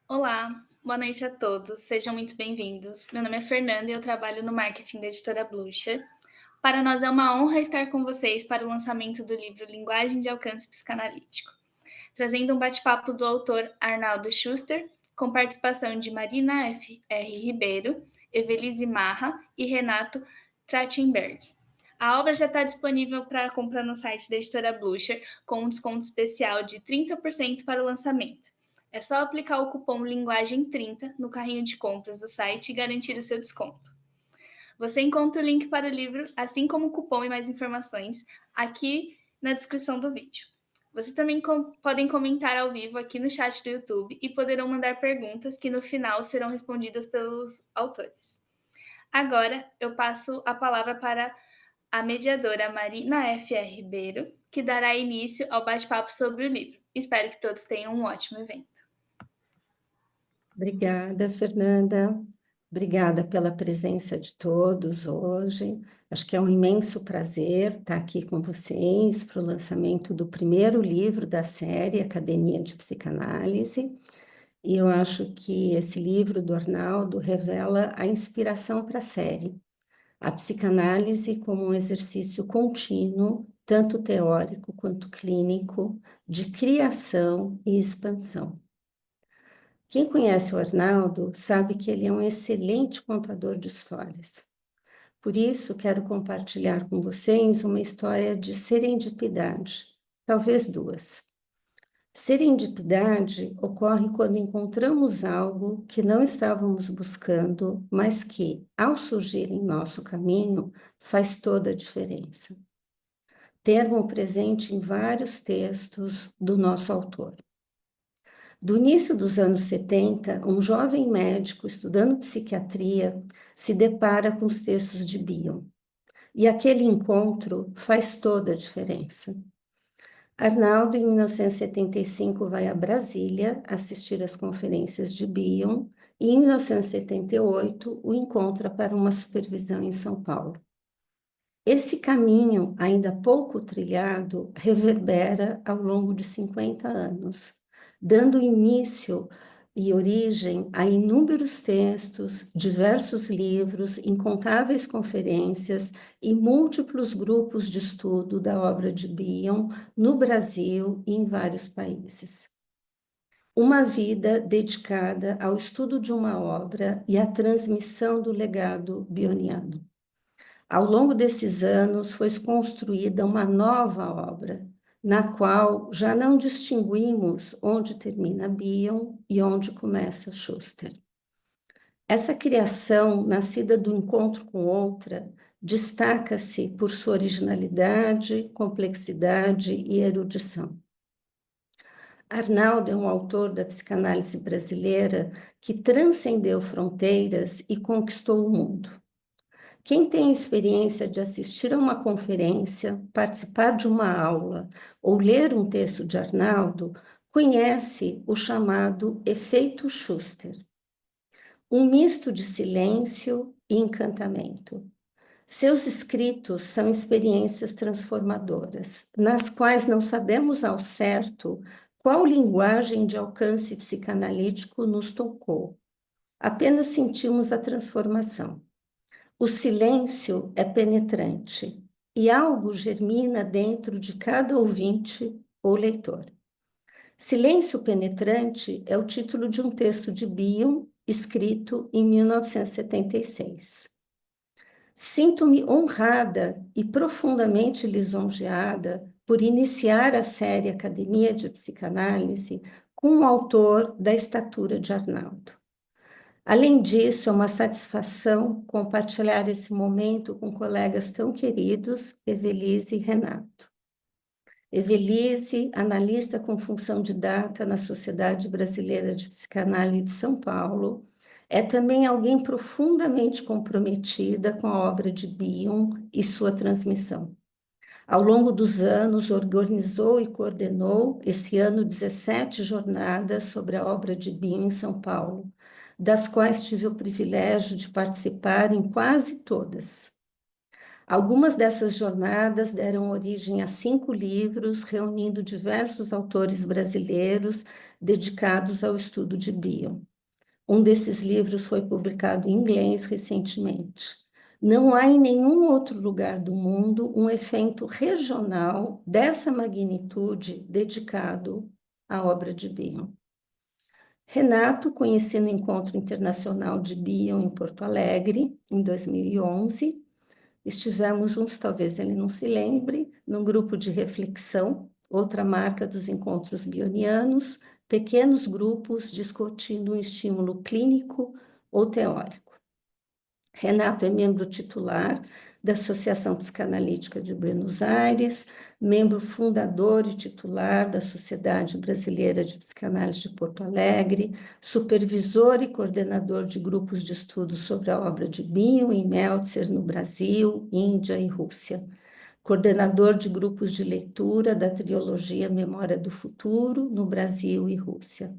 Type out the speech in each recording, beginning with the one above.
Olá, boa noite a todos, sejam muito bem-vindos. Meu nome é Fernanda e eu trabalho no marketing da editora Blucher. Para nós é uma honra estar com vocês para o lançamento do livro Linguagem de Alcance Psicanalítico, trazendo um bate-papo do autor Arnaldo Schuster, com participação de Marina R. Ribeiro, Evelise Marra e Renato Trachtenberg. A obra já está disponível para compra no site da editora Blucher, com um desconto especial de 30% para o lançamento. É só aplicar o cupom Linguagem30 no carrinho de compras do site e garantir o seu desconto. Você encontra o link para o livro, assim como o cupom e mais informações, aqui na descrição do vídeo. Vocês também podem comentar ao vivo aqui no chat do YouTube e poderão mandar perguntas que no final serão respondidas pelos autores. Agora eu passo a palavra para a mediadora Marina F.R. Ribeiro, que dará início ao bate-papo sobre o livro. Espero que todos tenham um ótimo evento. Obrigada, Fernanda. Obrigada pela presença de todos hoje. Acho que é um imenso prazer estar aqui com vocês para o lançamento do primeiro livro da série Academia de Psicanálise. E eu acho que esse livro do Arnaldo revela a inspiração para a série. A psicanálise como um exercício contínuo, tanto teórico quanto clínico, de criação e expansão. Quem conhece o Arnaldo sabe que ele é um excelente contador de histórias. Por isso, quero compartilhar com vocês uma história de serendipidade, talvez duas. Serendipidade ocorre quando encontramos algo que não estávamos buscando, mas que, ao surgir em nosso caminho, faz toda a diferença. Termo presente em vários textos do nosso autor. Do início dos anos 70, um jovem médico estudando psiquiatria se depara com os textos de Bion. E aquele encontro faz toda a diferença. Arnaldo, em 1975, vai a Brasília assistir às conferências de Bion e, em 1978, o encontra para uma supervisão em São Paulo. Esse caminho, ainda pouco trilhado, reverbera ao longo de 50 anos, dando início e origem a inúmeros textos, diversos livros, incontáveis conferências e múltiplos grupos de estudo da obra de Bion no Brasil e em vários países. Uma vida dedicada ao estudo de uma obra e à transmissão do legado bioniano. Ao longo desses anos, foi construída uma nova obra, na qual já não distinguimos onde termina Bion e onde começa Schuster. Essa criação, nascida do encontro com outra, destaca-se por sua originalidade, complexidade e erudição. Arnaldo é um autor da psicanálise brasileira que transcendeu fronteiras e conquistou o mundo. Quem tem experiência de assistir a uma conferência, participar de uma aula ou ler um texto de Arnaldo, conhece o chamado efeito Schuster, um misto de silêncio e encantamento. Seus escritos são experiências transformadoras, nas quais não sabemos ao certo qual linguagem de alcance psicanalítico nos tocou. Apenas sentimos a transformação. O silêncio é penetrante e algo germina dentro de cada ouvinte ou leitor. Silêncio Penetrante é o título de um texto de Bion, escrito em 1976. Sinto-me honrada e profundamente lisonjeada por iniciar a série Academia de Psicanálise com um autor da estatura de Arnaldo. Além disso, é uma satisfação compartilhar esse momento com colegas tão queridos, Evelise e Renato. Evelise, analista com função de data na Sociedade Brasileira de Psicanálise de São Paulo, é também alguém profundamente comprometida com a obra de Bion e sua transmissão. Ao longo dos anos, organizou e coordenou, esse ano, 17 jornadas sobre a obra de Bion em São Paulo, das quais tive o privilégio de participar em quase todas. Algumas dessas jornadas deram origem a 5 livros, reunindo diversos autores brasileiros dedicados ao estudo de Bion. Um desses livros foi publicado em inglês recentemente. Não há em nenhum outro lugar do mundo um evento regional dessa magnitude dedicado à obra de Bion. Renato conheci no Encontro Internacional de Bion em Porto Alegre, em 2011. Estivemos juntos, talvez ele não se lembre, num grupo de reflexão, outra marca dos encontros bionianos, pequenos grupos discutindo um estímulo clínico ou teórico. Renato é membro titular da Associação Psicanalítica de Buenos Aires, membro fundador e titular da Sociedade Brasileira de Psicanálise de Porto Alegre, supervisor e coordenador de grupos de estudos sobre a obra de Bion e Meltzer no Brasil, Índia e Rússia. Coordenador de grupos de leitura da trilogia Memória do Futuro no Brasil e Rússia.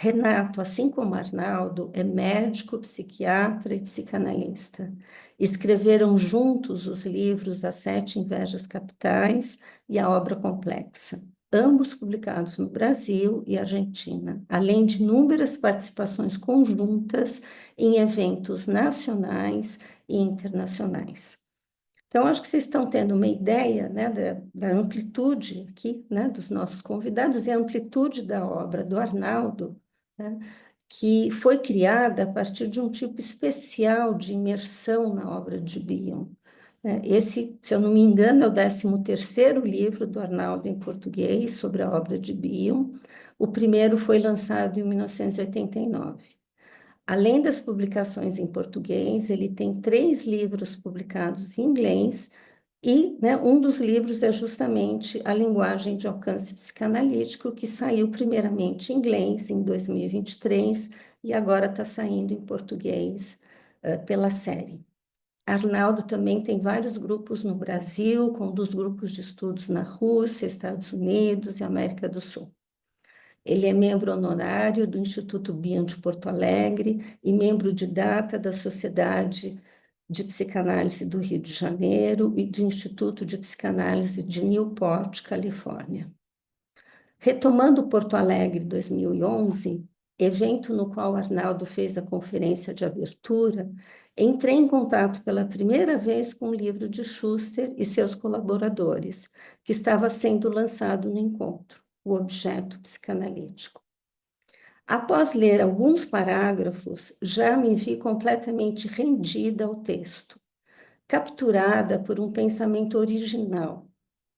Renato, assim como Arnaldo, é médico, psiquiatra e psicanalista. Escreveram juntos os livros As Sete Invejas Capitais e A Obra Complexa, ambos publicados no Brasil e Argentina, além de inúmeras participações conjuntas em eventos nacionais e internacionais. Então, acho que vocês estão tendo uma ideia, né, da amplitude aqui, né, dos nossos convidados e a amplitude da obra do Arnaldo, né, que foi criada a partir de um tipo especial de imersão na obra de Bion. Esse, se eu não me engano, é o 13º livro do Arnaldo em português sobre a obra de Bion. O primeiro foi lançado em 1989. Além das publicações em português, ele tem 3 livros publicados em inglês e, né, um dos livros é justamente A Linguagem de Alcance Psicanalítico, que saiu primeiramente em inglês em 2023 e agora está saindo em português pela série. Arnaldo também tem vários grupos no Brasil, conduz grupos de estudos na Rússia, Estados Unidos e América do Sul. Ele é membro honorário do Instituto Bion de Porto Alegre e membro de data da Sociedade de Psicanálise do Rio de Janeiro e do Instituto de Psicanálise de Newport, Califórnia. Retomando Porto Alegre 2011, evento no qual Arnaldo fez a conferência de abertura, entrei em contato pela primeira vez com o livro de Schuster e seus colaboradores, que estava sendo lançado no encontro, O Objeto Psicanalítico. Após ler alguns parágrafos, já me vi completamente rendida ao texto, capturada por um pensamento original,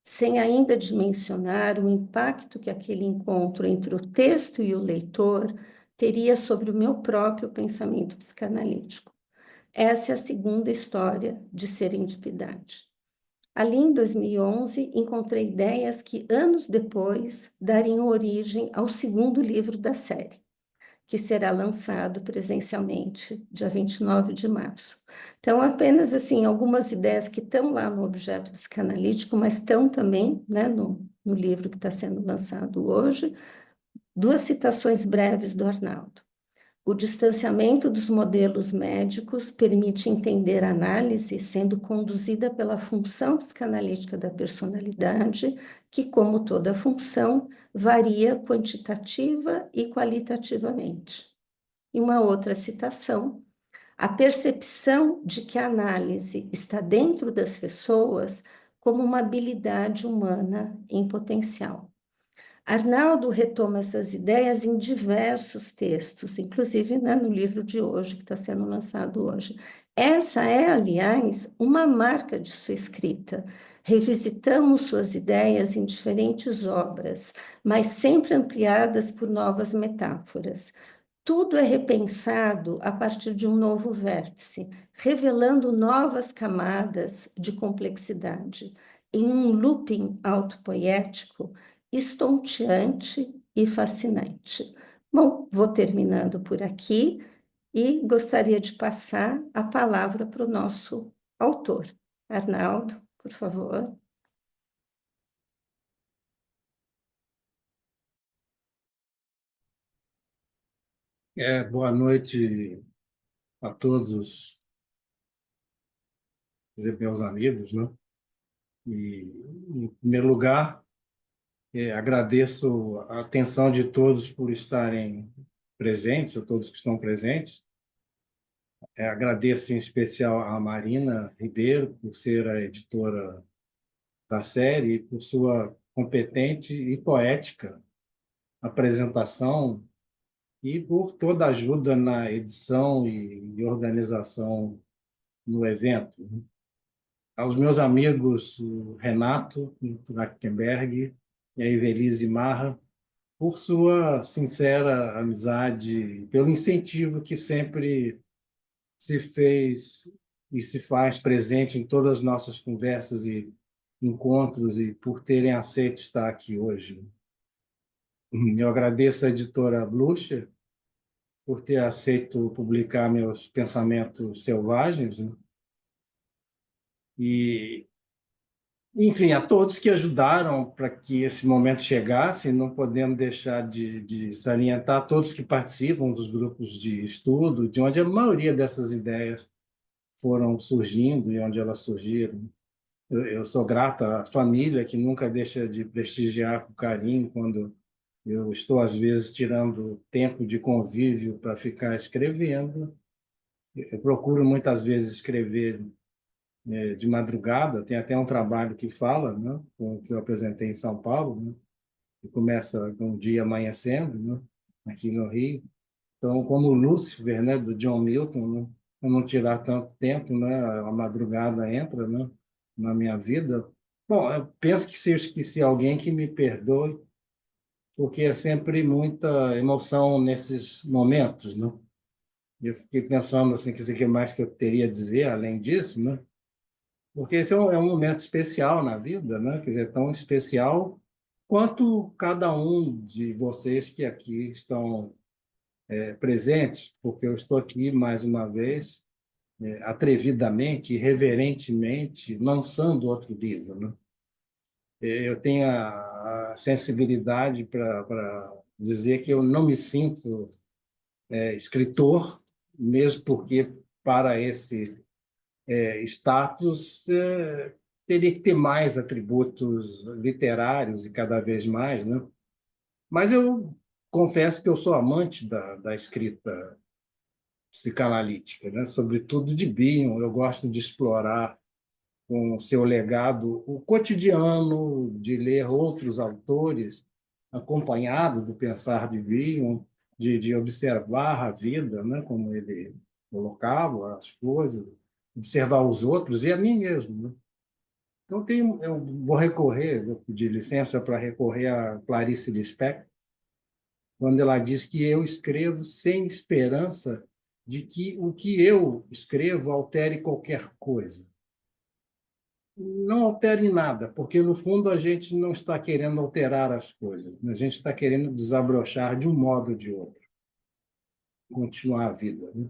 sem ainda dimensionar o impacto que aquele encontro entre o texto e o leitor teria sobre o meu próprio pensamento psicanalítico. Essa é a segunda história de Serendipidade. Ali em 2011, encontrei ideias que, anos depois, dariam origem ao segundo livro da série, que será lançado presencialmente, dia 29 de março. Então, apenas assim, algumas ideias que estão lá no objeto psicanalítico, mas estão também, né, no livro que está sendo lançado hoje. 2 citações breves do Arnaldo. O distanciamento dos modelos médicos permite entender a análise sendo conduzida pela função psicanalítica da personalidade, que, como toda função, varia quantitativa e qualitativamente. E uma outra citação: a percepção de que a análise está dentro das pessoas como uma habilidade humana em potencial. Arnaldo retoma essas ideias em diversos textos, inclusive, né, no livro de hoje, que está sendo lançado hoje. Essa é, aliás, uma marca de sua escrita. Revisitamos suas ideias em diferentes obras, mas sempre ampliadas por novas metáforas. Tudo é repensado a partir de um novo vértice, revelando novas camadas de complexidade, em um looping autopoético estonteante e fascinante. Bom, vou terminando por aqui e gostaria de passar a palavra para o nosso autor. Arnaldo, por favor. Boa noite a todos dizer, meus amigos, né? E, em primeiro lugar, agradeço a atenção de todos por estarem presentes, a todos que estão presentes. Agradeço em especial a Marina Ribeiro por ser a editora da série, e por sua competente e poética apresentação e por toda a ajuda na edição e organização no evento. Aos meus amigos, o Renato Trachtenberg e a Evelise Marra, por sua sincera amizade, pelo incentivo que sempre se fez e se faz presente em todas as nossas conversas e encontros e por terem aceito estar aqui hoje. Eu agradeço à editora Blucher por ter aceito publicar meus pensamentos selvagens, né? E, enfim, a todos que ajudaram para que esse momento chegasse, não podemos deixar de salientar todos que participam dos grupos de estudo, de onde a maioria dessas ideias foram surgindo e onde elas surgiram. Eu sou grato à família, que nunca deixa de prestigiar com carinho quando eu estou, às vezes, tirando tempo de convívio para ficar escrevendo. Eu procuro, muitas vezes, escrever de madrugada. Tem até um trabalho que fala, né, que eu apresentei em São Paulo, né, que começa com o dia amanhecendo, né, aqui no Rio. Então, como o Lúcifer, né, do John Milton, né, para não tirar tanto tempo, né, a madrugada entra, né, na minha vida. Bom, eu penso que se eu esqueci alguém, que me perdoe, porque é sempre muita emoção nesses momentos, né? Eu fiquei pensando assim, que o que mais que eu teria a dizer além disso, né? Porque esse é um momento especial na vida, né? Quer dizer, tão especial quanto cada um de vocês que aqui estão presentes, porque eu estou aqui mais uma vez, atrevidamente, irreverentemente, lançando outro livro, né? Eu tenho a sensibilidade para dizer que eu não me sinto escritor, mesmo porque para esse status teria que ter mais atributos literários e cada vez mais, né? Mas eu confesso que eu sou amante da escrita psicanalítica, né? Sobretudo de Bion. Eu gosto de explorar com o seu legado o cotidiano, de ler outros autores, acompanhado do pensar de Bion, de observar a vida, né? Como ele colocava as coisas, observar os outros e a mim mesmo, né? Então, eu vou recorrer, vou pedir licença para recorrer a Clarice Lispector, quando ela diz que eu escrevo sem esperança de que o que eu escrevo altere qualquer coisa. Não altere nada, porque, no fundo, a gente não está querendo alterar as coisas, a gente está querendo desabrochar de um modo ou de outro, continuar a vida, né?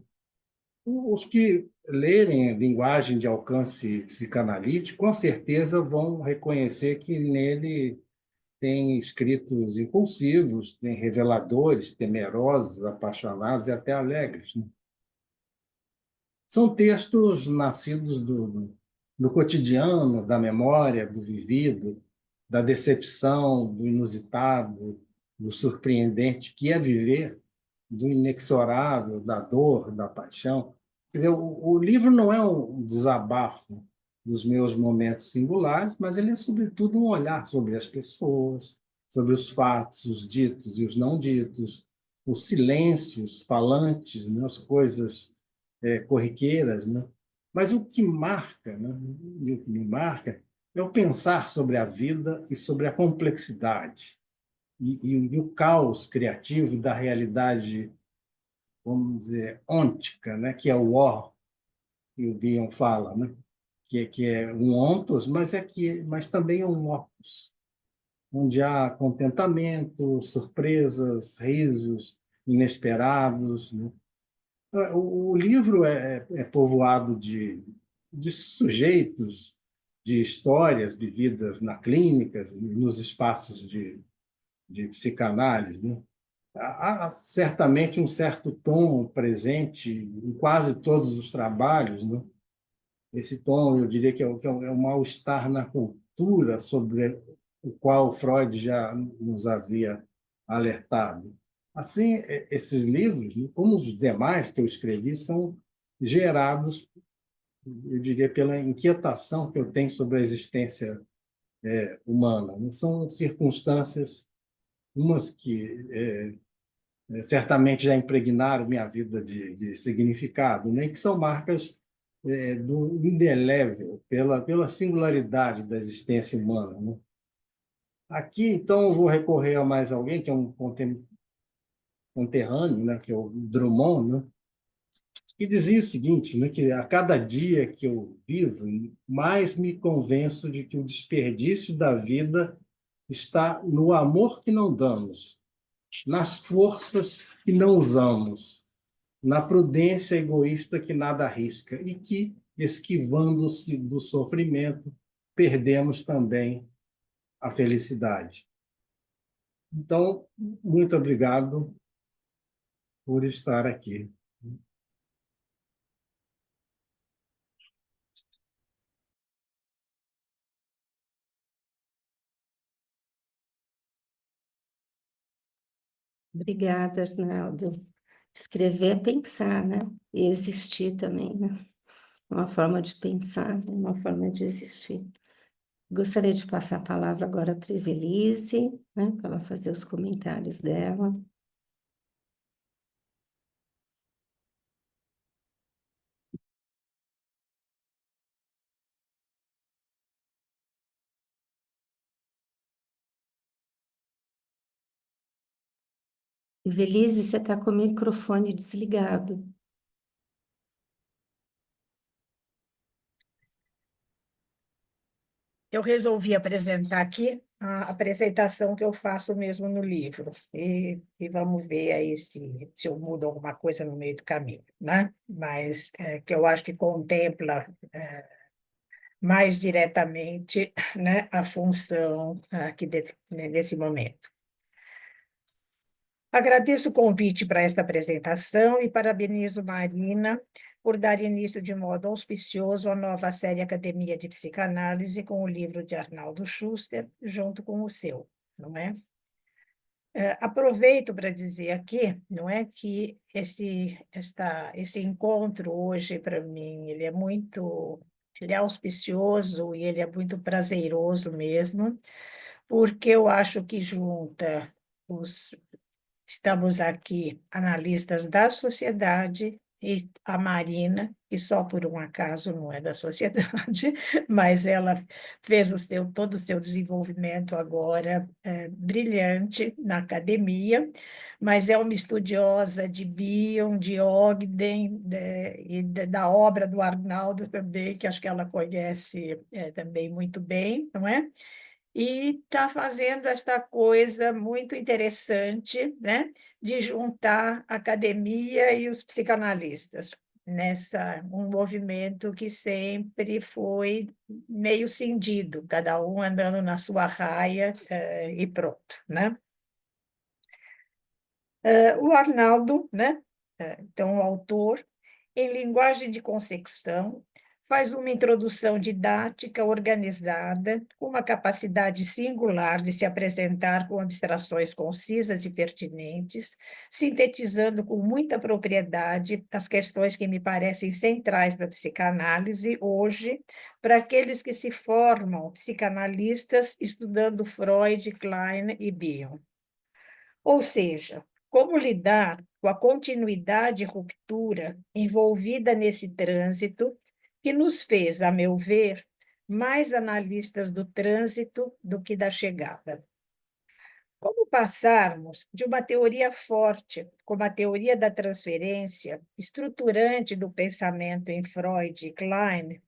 Os que lerem linguagem de alcance psicanalítico, com certeza vão reconhecer que nele tem escritos impulsivos, tem reveladores, temerosos, apaixonados e até alegres, né? São textos nascidos do cotidiano, da memória, do vivido, da decepção, do inusitado, do surpreendente, que é viver, do inexorável, da dor, da paixão. Quer dizer, o livro não é um desabafo dos meus momentos singulares, mas ele é, sobretudo, um olhar sobre as pessoas, sobre os fatos, os ditos e os não ditos, os silêncios falantes, né, as coisas corriqueiras, né? Mas o que marca, né, e o que me marca é o pensar sobre a vida e sobre a complexidade e o caos criativo da realidade, vamos dizer, ôntica, né, que é o ó que o Bion fala, né, que é um ontos, mas também é um opus, onde há contentamento, surpresas, risos inesperados, né? O livro é povoado de sujeitos, de histórias vividas na clínica, nos espaços de psicanálise, né? Há certamente um certo tom presente em quase todos os trabalhos, né? esse tom, eu diria que é um mal-estar na cultura sobre o qual Freud já nos havia alertado. Assim, esses livros, como os demais que eu escrevi, são gerados, eu diria, pela inquietação que eu tenho sobre a existência humana. Não são circunstâncias, umas que certamente já impregnaram minha vida de significado, né? Que são marcas do indelével, pela singularidade da existência humana, né? Aqui, então, eu vou recorrer a mais alguém, que é um conterrâneo, né? Que é o Drummond, né? Que dizia o seguinte, né? Que a cada dia que eu vivo, mais me convenço de que o desperdício da vida está no amor que não damos, nas forças que não usamos, na prudência egoísta que nada arrisca e que, esquivando-se do sofrimento, perdemos também a felicidade. Então, muito obrigado por estar aqui. Obrigada, Arnaldo. Escrever é pensar, né? E existir também, né? Uma forma de pensar, uma forma de existir. Gostaria de passar a palavra agora para a Evelise, né? Para ela fazer os comentários dela. Evelise, você está com o microfone desligado. Eu resolvi apresentar aqui a apresentação que eu faço mesmo no livro. E vamos ver aí se eu mudo alguma coisa no meio do caminho, né? Mas que eu acho que contempla mais diretamente, né, a função aqui nesse momento. Agradeço o convite para esta apresentação e parabenizo Marina por dar início de modo auspicioso à nova série Academia de Psicanálise com o livro de Arnaldo Schuster, junto com o seu, não é? Aproveito para dizer aqui, não é, que esse encontro hoje, para mim, ele é auspicioso e ele é muito prazeroso mesmo, porque eu acho que junta os Estamos aqui, analistas da sociedade, e a Marina, que só por um acaso não é da sociedade, mas ela fez todo o seu desenvolvimento agora brilhante na academia, mas é uma estudiosa de Bion, de Ogden, e da obra do Arnaldo também, que acho que ela conhece também muito bem, não é? E está fazendo esta coisa muito interessante, né, de juntar a academia e os psicanalistas um movimento que sempre foi meio cindido, cada um andando na sua raia e pronto, né? O Arnaldo, né, então o autor, em linguagem de consecução, faz uma introdução didática organizada, com uma capacidade singular de se apresentar com abstrações concisas e pertinentes, sintetizando com muita propriedade as questões que me parecem centrais da psicanálise hoje, para aqueles que se formam psicanalistas estudando Freud, Klein e Bion. Ou seja, como lidar com a continuidade e ruptura envolvida nesse trânsito, que nos fez, a meu ver, mais analistas do trânsito do que da chegada. Como passarmos de uma teoria forte, como a teoria da transferência, estruturante do pensamento em Freud e Klein,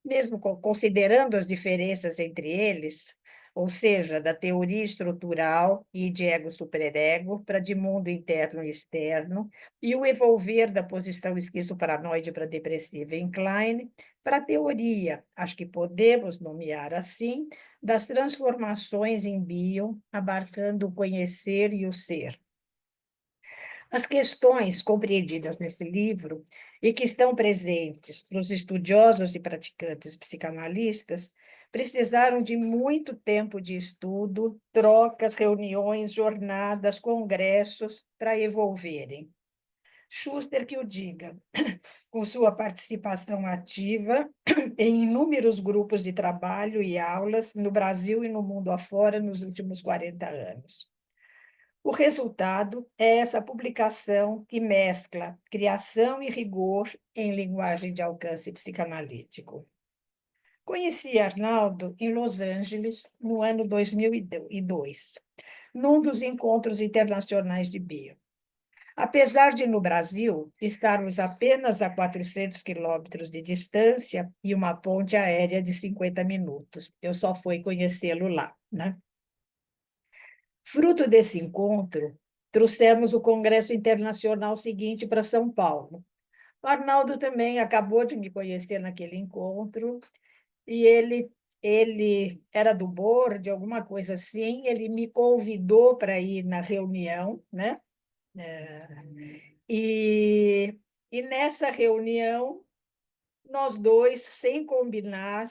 mesmo considerando as diferenças entre eles, ou seja, da teoria estrutural e de ego-superego para de mundo interno e externo, e o evolver da posição esquizoparanoide para depressiva em Klein, para a teoria, acho que podemos nomear assim, das transformações em Bion, abarcando o conhecer e o ser. As questões compreendidas nesse livro e que estão presentes para os estudiosos e praticantes psicanalistas precisaram de muito tempo de estudo, trocas, reuniões, jornadas, congressos para evolverem. Schuster que o diga, com sua participação ativa em inúmeros grupos de trabalho e aulas no Brasil e no mundo afora nos últimos 40 anos. O resultado é essa publicação que mescla criação e rigor em linguagem de alcance psicanalítico. Conheci Arnaldo em Los Angeles no ano 2002, num dos encontros internacionais de bio. Apesar de, no Brasil, estarmos apenas a 400 quilômetros de distância e uma ponte aérea de 50 minutos, eu só fui conhecê-lo lá, né? Fruto desse encontro, trouxemos o Congresso Internacional seguinte para São Paulo. O Arnaldo também acabou de me conhecer naquele encontro, e ele era do board, alguma coisa assim, ele me convidou para ir na reunião, né? E nessa reunião, nós dois, sem combinar,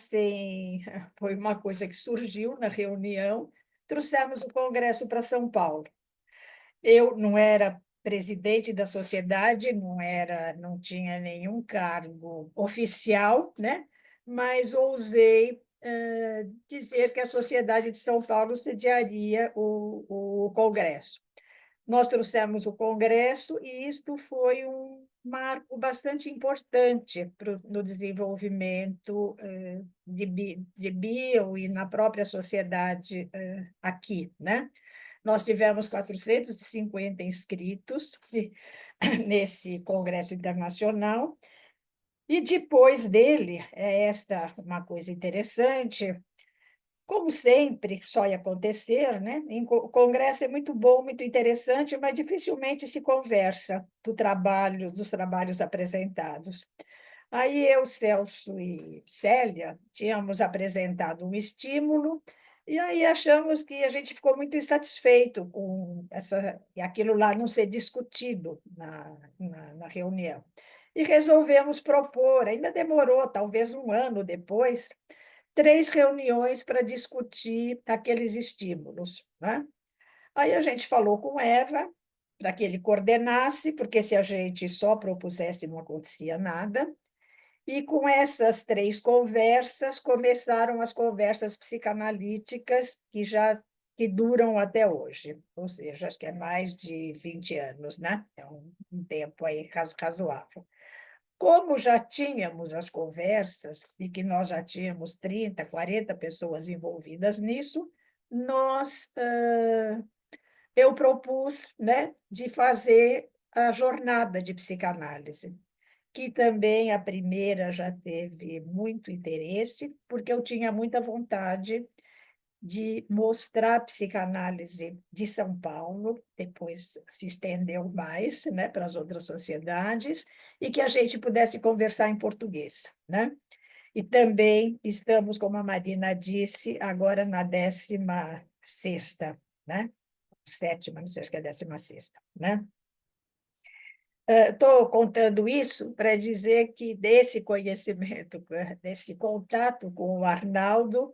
foi uma coisa que surgiu na reunião, trouxemos o congresso para São Paulo. Eu não era presidente da sociedade, não tinha nenhum cargo oficial, né? Mas ousei dizer que a Sociedade de São Paulo sediaria o congresso. Nós trouxemos o congresso e isto foi um marco bastante importante no desenvolvimento de bio e na própria sociedade aqui, né? Nós tivemos 450 inscritos nesse congresso internacional, e depois dele, uma coisa interessante, como sempre, só ia acontecer, né? O congresso é muito bom, muito interessante, mas dificilmente se conversa dos trabalhos apresentados. Aí eu, Celso e Célia tínhamos apresentado um estímulo, e aí achamos que a gente ficou muito insatisfeito com aquilo lá não ser discutido na reunião. E resolvemos propor, ainda demorou, talvez um ano depois, 3 reuniões para discutir aqueles estímulos, né? Aí a gente falou com Eva para que ele coordenasse, porque se a gente só propusesse não acontecia nada. E com essas 3 conversas começaram as conversas psicanalíticas que duram até hoje, ou seja, acho que é mais de 20 anos, né? É um tempo aí razoável. Como já tínhamos as conversas e que nós já tínhamos 30, 40 pessoas envolvidas nisso, eu propus, né, de fazer a jornada de psicanálise, que também a primeira já teve muito interesse, porque eu tinha muita vontade de mostrar a psicanálise de São Paulo, depois se estendeu mais, né, para as outras sociedades, e que a gente pudesse conversar em português, né? E também estamos, como a Marina disse, agora na 16ª, né? 7ª, não sei, acho que é 16ª, né? Estou contando isso para dizer que desse conhecimento, desse contato com o Arnaldo,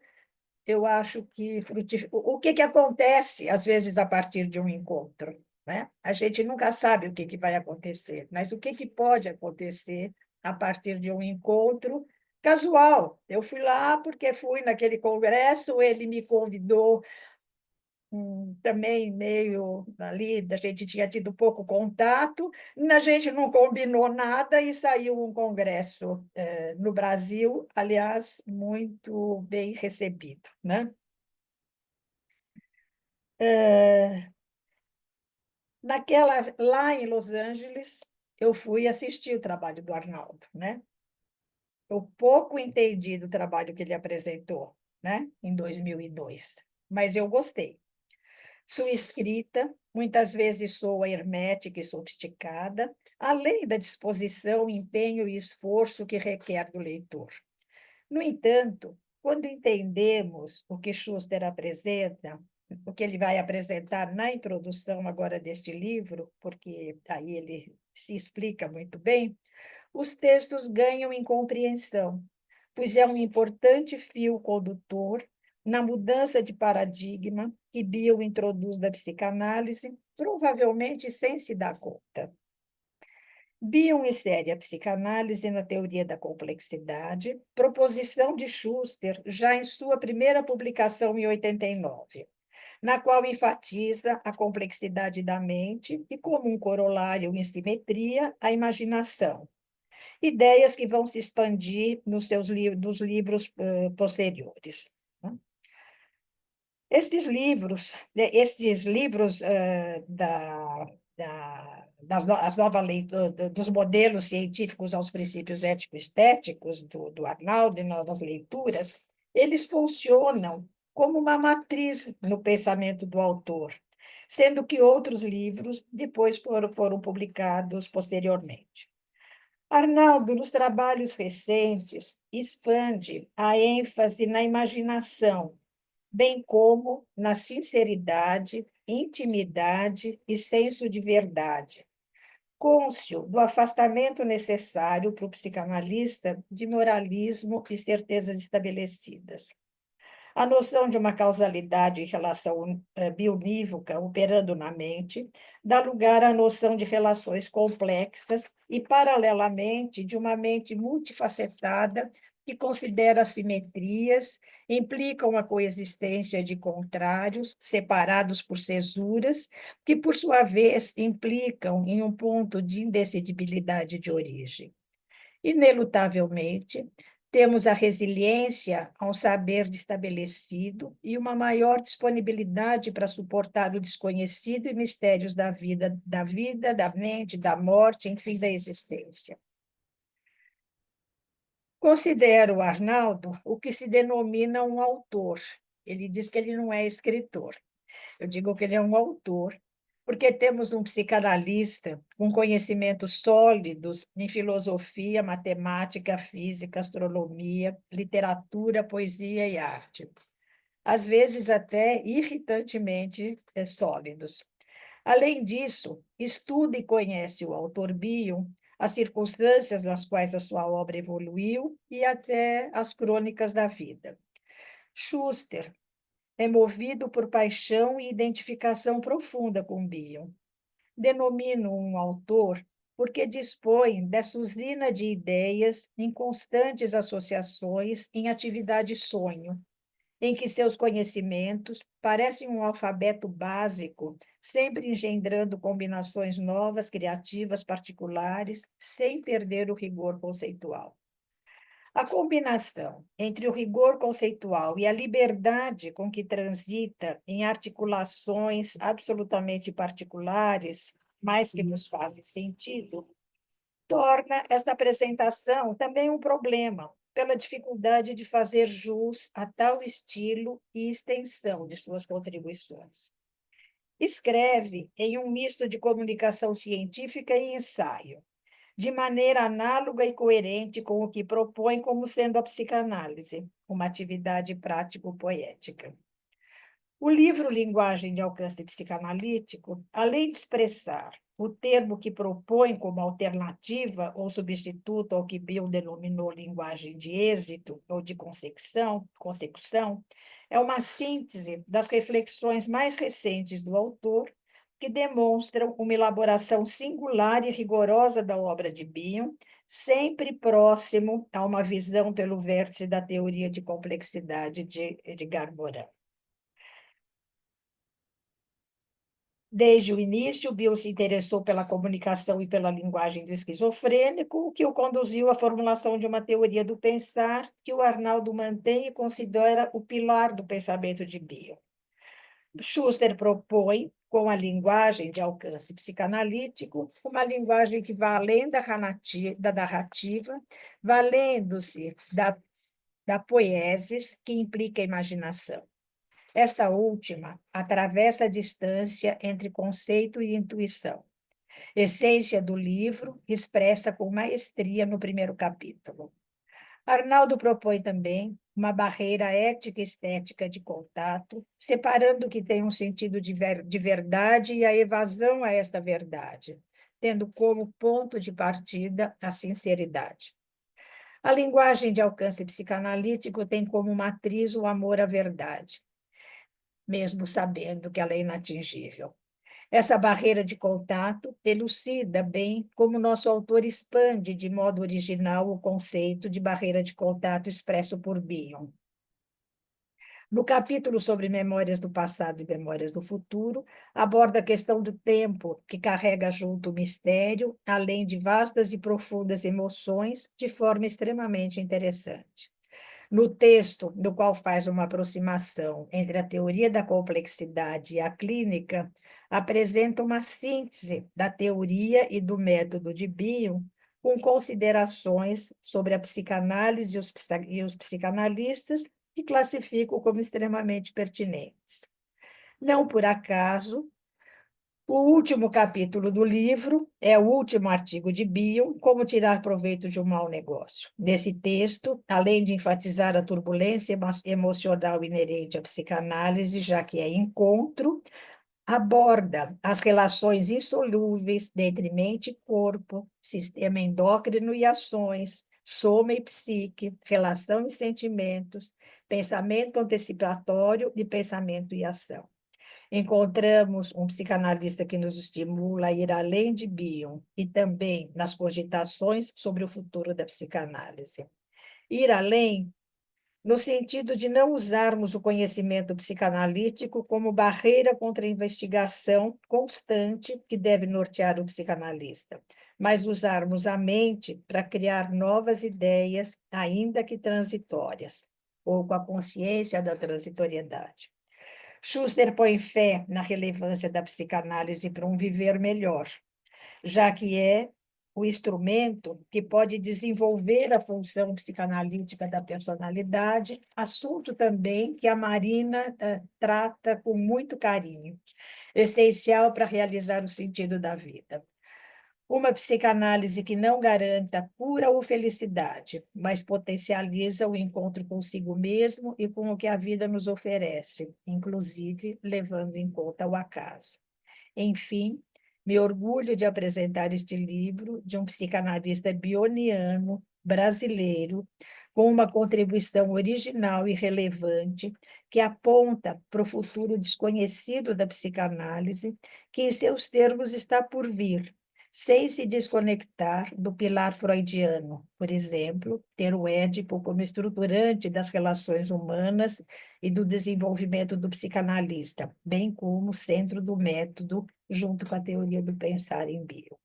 eu acho que o que acontece, às vezes, a partir de um encontro, né? A gente nunca sabe o que vai acontecer, mas o que pode acontecer a partir de um encontro casual. Eu fui lá porque fui naquele congresso, ele me convidou também meio ali, a gente tinha tido pouco contato, a gente não combinou nada e saiu um congresso no Brasil, aliás, muito bem recebido, né? Lá em Los Angeles, eu fui assistir o trabalho do Arnaldo, né? Eu pouco entendi do trabalho que ele apresentou, né, em 2002, mas eu gostei. Sua escrita muitas vezes soa hermética e sofisticada, além da disposição, empenho e esforço que requer do leitor. No entanto, quando entendemos o que Schuster apresenta, o que ele vai apresentar na introdução agora deste livro, porque aí ele se explica muito bem, os textos ganham em compreensão, pois é um importante fio condutor na mudança de paradigma que Bion introduz na psicanálise, provavelmente sem se dar conta. Bion insere a psicanálise na teoria da complexidade, proposição de Schuster já em sua primeira publicação em 89, na qual enfatiza a complexidade da mente e, como um corolário em simetria, a imaginação. Ideias que vão se expandir nos dos livros posteriores. Estes livros as novas dos modelos científicos aos princípios ético-estéticos do Arnaldo e novas leituras, eles funcionam como uma matriz no pensamento do autor, sendo que outros livros depois foram publicados posteriormente. Arnaldo, nos trabalhos recentes, expande a ênfase na imaginação, bem como na sinceridade, intimidade e senso de verdade, cônscio do afastamento necessário para o psicanalista de moralismo e certezas estabelecidas. A noção de uma causalidade em relação bionívoca operando na mente dá lugar à noção de relações complexas e, paralelamente, de uma mente multifacetada que considera simetrias, implicam a coexistência de contrários, separados por cesuras, que, por sua vez, implicam em um ponto de indecidibilidade de origem. Inelutavelmente, temos a resiliência a um saber estabelecido e uma maior disponibilidade para suportar o desconhecido e mistérios da vida, da mente, da morte, enfim, da existência. Considero Arnaldo o que se denomina um autor. Ele diz que ele não é escritor. Eu digo que ele é um autor, porque temos um psicanalista com conhecimentos sólidos em filosofia, matemática, física, astronomia, literatura, poesia e arte. Às vezes até irritantemente sólidos. Além disso, estuda e conhece o autor Bion, as circunstâncias nas quais a sua obra evoluiu e até as crônicas da vida. Schuster é movido por paixão e identificação profunda com Bion. Denomino um autor porque dispõe dessa usina de ideias em constantes associações em atividade sonho, em que seus conhecimentos parecem um alfabeto básico, sempre engendrando combinações novas, criativas, particulares, sem perder o rigor conceitual. A combinação entre o rigor conceitual e a liberdade com que transita em articulações absolutamente particulares, mas que nos fazem sentido, torna esta apresentação também um problema, pela dificuldade de fazer jus a tal estilo e extensão de suas contribuições. Escreve em um misto de comunicação científica e ensaio, de maneira análoga e coerente com o que propõe como sendo a psicanálise, uma atividade prático-poética. O livro Linguagem de Alcance Psicanalítico, além de expressar o termo que propõe como alternativa ou substituto ao que Bion denominou linguagem de êxito ou de consecução, é uma síntese das reflexões mais recentes do autor, que demonstram uma elaboração singular e rigorosa da obra de Bion, sempre próximo a uma visão pelo vértice da teoria de complexidade de Edgar Morin. Desde o início, Bion se interessou pela comunicação e pela linguagem do esquizofrênico, o que o conduziu à formulação de uma teoria do pensar que o Arnaldo mantém e considera o pilar do pensamento de Bion. Schuster propõe, com a linguagem de alcance psicanalítico, uma linguagem que vá além da narrativa, valendo-se da poiesis, que implica a imaginação. Esta última atravessa a distância entre conceito e intuição, essência do livro expressa com maestria no primeiro capítulo. Arnaldo propõe também uma barreira ética e estética de contato, separando o que tem um sentido de verdade e a evasão a esta verdade, tendo como ponto de partida a sinceridade. A linguagem de alcance psicanalítico tem como matriz o amor à verdade, mesmo sabendo que ela é inatingível. Essa barreira de contato elucida bem como nosso autor expande de modo original o conceito de barreira de contato expresso por Bion. No capítulo sobre memórias do passado e memórias do futuro, aborda a questão do tempo, que carrega junto o mistério, além de vastas e profundas emoções, de forma extremamente interessante. No texto, do qual faz uma aproximação entre a teoria da complexidade e a clínica, apresenta uma síntese da teoria e do método de Bion, com considerações sobre a psicanálise e os psicanalistas, que classifico como extremamente pertinentes. Não por acaso, o último capítulo do livro é o último artigo de Bion, Como Tirar Proveito de um Mau Negócio. Nesse texto, além de enfatizar a turbulência emocional inerente à psicanálise, já que é encontro, aborda as relações insolúveis entre mente e corpo, sistema endócrino e ações, soma e psique, relação e sentimentos, pensamento antecipatório e pensamento e ação. Encontramos um psicanalista que nos estimula a ir além de Bion e também nas cogitações sobre o futuro da psicanálise. Ir além no sentido de não usarmos o conhecimento psicanalítico como barreira contra a investigação constante que deve nortear o psicanalista, mas usarmos a mente para criar novas ideias, ainda que transitórias, ou com a consciência da transitoriedade. Schuster põe fé na relevância da psicanálise para um viver melhor, já que é o instrumento que pode desenvolver a função psicanalítica da personalidade, assunto também que a Marina trata com muito carinho, essencial para realizar o sentido da vida. Uma psicanálise que não garanta cura ou felicidade, mas potencializa o encontro consigo mesmo e com o que a vida nos oferece, inclusive levando em conta o acaso. Enfim, me orgulho de apresentar este livro de um psicanalista bioniano, brasileiro, com uma contribuição original e relevante, que aponta para o futuro desconhecido da psicanálise, que em seus termos está por vir, sem se desconectar do pilar freudiano, por exemplo, ter o Édipo como estruturante das relações humanas e do desenvolvimento do psicanalista, bem como centro do método, junto com a teoria do pensar em Bion.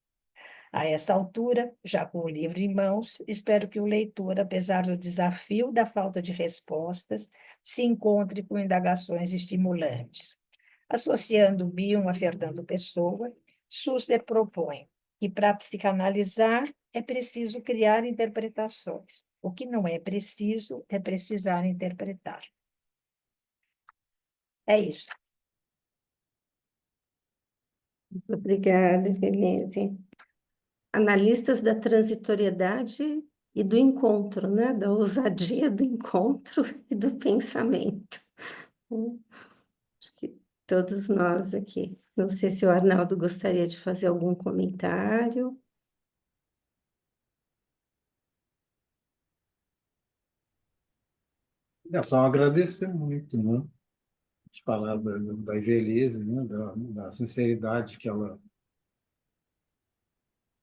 A essa altura, já com o livro em mãos, espero que o leitor, apesar do desafio da falta de respostas, se encontre com indagações estimulantes. Associando Bion a Fernando Pessoa, Schuster propõe que, para psicanalizar, é preciso criar interpretações. O que não é preciso é precisar interpretar. É isso. Muito obrigada, Evelise. Analistas da transitoriedade e do encontro, né? Da ousadia do encontro e do pensamento. Acho que todos nós aqui. Não sei se o Arnaldo gostaria de fazer algum comentário. É só agradecer muito, né? As palavras da Evelise, né? Da sinceridade que ela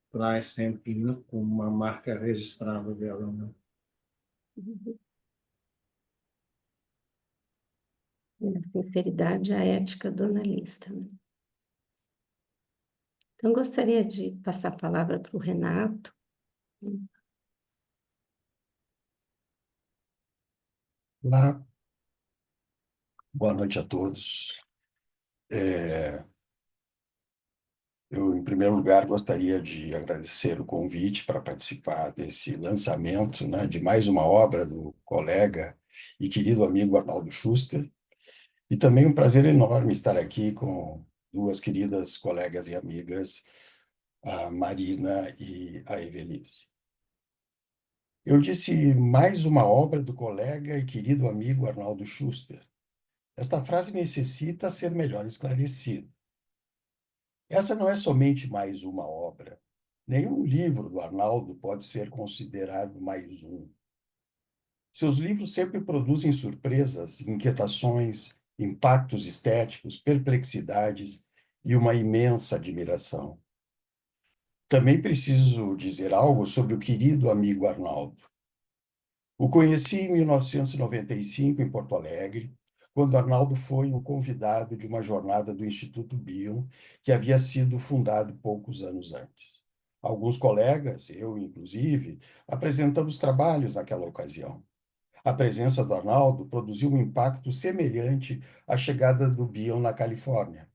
traz sempre, né? Como uma marca registrada dela, né? A sinceridade, a ética do analista, né? Então, gostaria de passar a palavra para o Renato. Olá, boa noite a todos. Eu, em primeiro lugar, gostaria de agradecer o convite para participar desse lançamento, né, de mais uma obra do colega e querido amigo Arnaldo Schuster. E também um prazer enorme estar aqui com duas queridas colegas e amigas, a Marina e a Evelise. Eu disse mais uma obra do colega e querido amigo Arnaldo Schuster. Esta frase necessita ser melhor esclarecida. Essa não é somente mais uma obra. Nenhum livro do Arnaldo pode ser considerado mais um. Seus livros sempre produzem surpresas, inquietações, impactos estéticos, perplexidades e uma imensa admiração. Também preciso dizer algo sobre o querido amigo Arnaldo. O conheci em 1995, em Porto Alegre, quando Arnaldo foi o convidado de uma jornada do Instituto Bion, que havia sido fundado poucos anos antes. Alguns colegas, eu inclusive, apresentamos trabalhos naquela ocasião. A presença do Arnaldo produziu um impacto semelhante à chegada do Bion na Califórnia.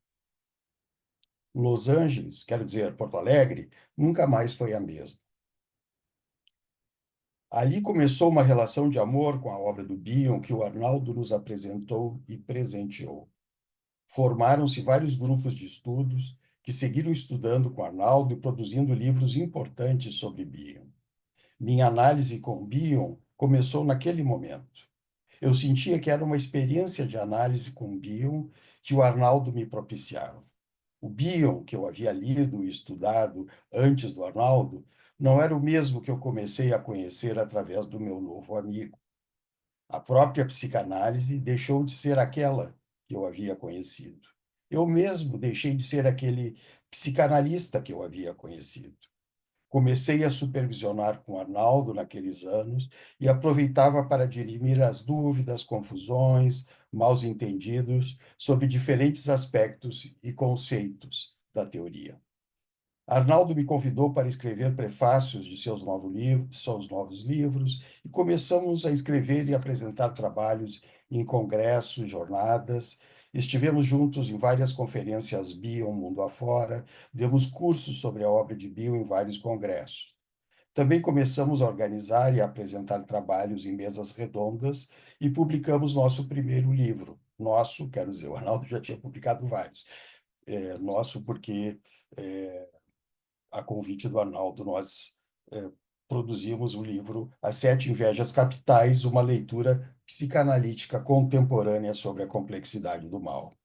Los Angeles, quero dizer, Porto Alegre, nunca mais foi a mesma. Ali começou uma relação de amor com a obra do Bion que o Arnaldo nos apresentou e presenteou. Formaram-se vários grupos de estudos que seguiram estudando com Arnaldo e produzindo livros importantes sobre Bion. Minha análise com Bion começou naquele momento. Eu sentia que era uma experiência de análise com Bion que o Arnaldo me propiciava. O Bion, que eu havia lido e estudado antes do Arnaldo, não era o mesmo que eu comecei a conhecer através do meu novo amigo. A própria psicanálise deixou de ser aquela que eu havia conhecido. Eu mesmo deixei de ser aquele psicanalista que eu havia conhecido. Comecei a supervisionar com Arnaldo naqueles anos e aproveitava para dirimir as dúvidas, confusões, mal-entendidos sobre diferentes aspectos e conceitos da teoria. Arnaldo me convidou para escrever prefácios de seus novos livros e começamos a escrever e apresentar trabalhos em congressos, jornadas. Estivemos juntos em várias conferências Bion mundo afora, demos cursos sobre a obra de Bion em vários congressos. Também começamos a organizar e a apresentar trabalhos em mesas redondas e publicamos nosso primeiro livro. Nosso, quero dizer, o Arnaldo já tinha publicado vários. Nosso porque a convite do Arnaldo, nós produzimos o livro As Sete Invejas Capitais, uma leitura psicanalítica contemporânea sobre a complexidade do mal.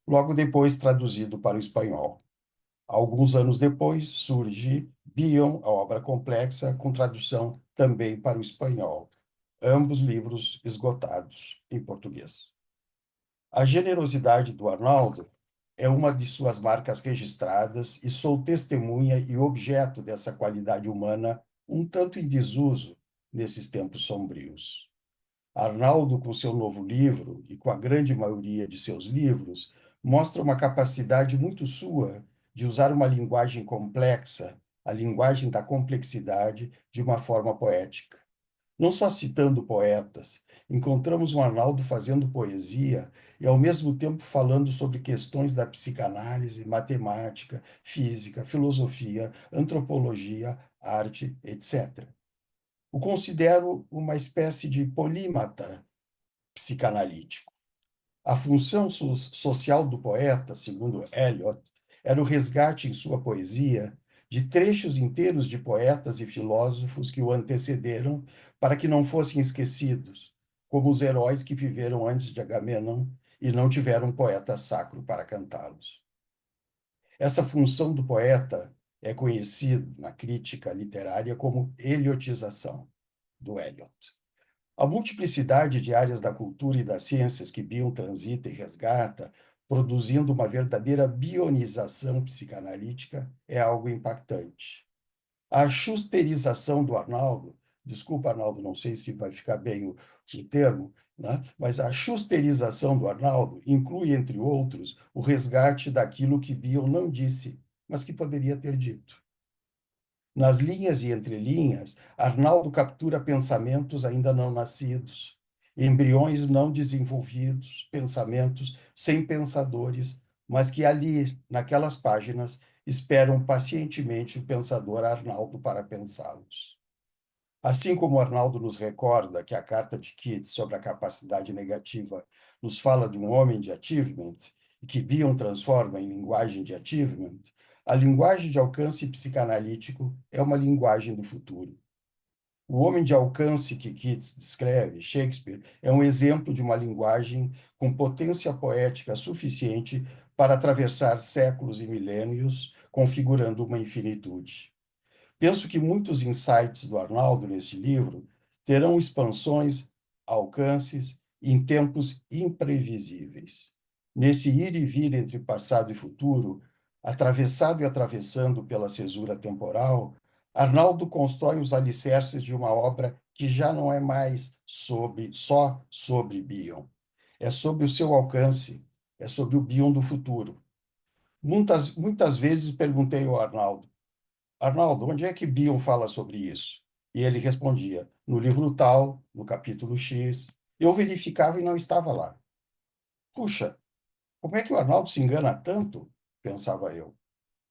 Logo depois, traduzido para o espanhol. Alguns anos depois, surge Bion, a obra complexa, com tradução também para o espanhol. Ambos livros esgotados em português. A generosidade do Arnaldo é uma de suas marcas registradas e sou testemunha e objeto dessa qualidade humana um tanto em desuso nesses tempos sombrios. Arnaldo, com seu novo livro e com a grande maioria de seus livros, mostra uma capacidade muito sua de usar uma linguagem complexa, a linguagem da complexidade, de uma forma poética. Não só citando poetas, encontramos um Arnaldo fazendo poesia e, ao mesmo tempo, falando sobre questões da psicanálise, matemática, física, filosofia, antropologia, arte, etc. O considero uma espécie de polímata psicanalítico. A função social do poeta, segundo Eliot, era o resgate em sua poesia de trechos inteiros de poetas e filósofos que o antecederam para que não fossem esquecidos, como os heróis que viveram antes de Agamenon e não tiveram um poeta sacro para cantá-los. Essa função do poeta é conhecida na crítica literária como eliotização, do Eliot. A multiplicidade de áreas da cultura e das ciências que Bion transita e resgata, produzindo uma verdadeira bionização psicanalítica, é algo impactante. A schusterização do Arnaldo, desculpa, Arnaldo, não sei se vai ficar bem o termo, né? Mas a schusterização do Arnaldo inclui, entre outros, o resgate daquilo que Bion não disse, mas que poderia ter dito. Nas linhas e entrelinhas, Arnaldo captura pensamentos ainda não nascidos, embriões não desenvolvidos, pensamentos sem pensadores, mas que ali, naquelas páginas, esperam pacientemente o pensador Arnaldo para pensá-los. Assim como Arnaldo nos recorda que a carta de Keats sobre a capacidade negativa nos fala de um homem de achievement, e que Bion transforma em linguagem de achievement, a linguagem de alcance psicanalítico é uma linguagem do futuro. O homem de alcance que Keats descreve, Shakespeare, é um exemplo de uma linguagem com potência poética suficiente para atravessar séculos e milênios, configurando uma infinitude. Penso que muitos insights do Arnaldo neste livro terão expansões, alcances em tempos imprevisíveis. Nesse ir e vir entre passado e futuro, atravessado e atravessando pela cesura temporal, Arnaldo constrói os alicerces de uma obra que já não é mais só sobre Bion. É sobre o seu alcance, é sobre o Bion do futuro. Muitas vezes perguntei ao Arnaldo, onde é que Bion fala sobre isso? E ele respondia, no livro tal, no capítulo X. Eu verificava e não estava lá. Puxa, como é que o Arnaldo se engana tanto? Pensava eu.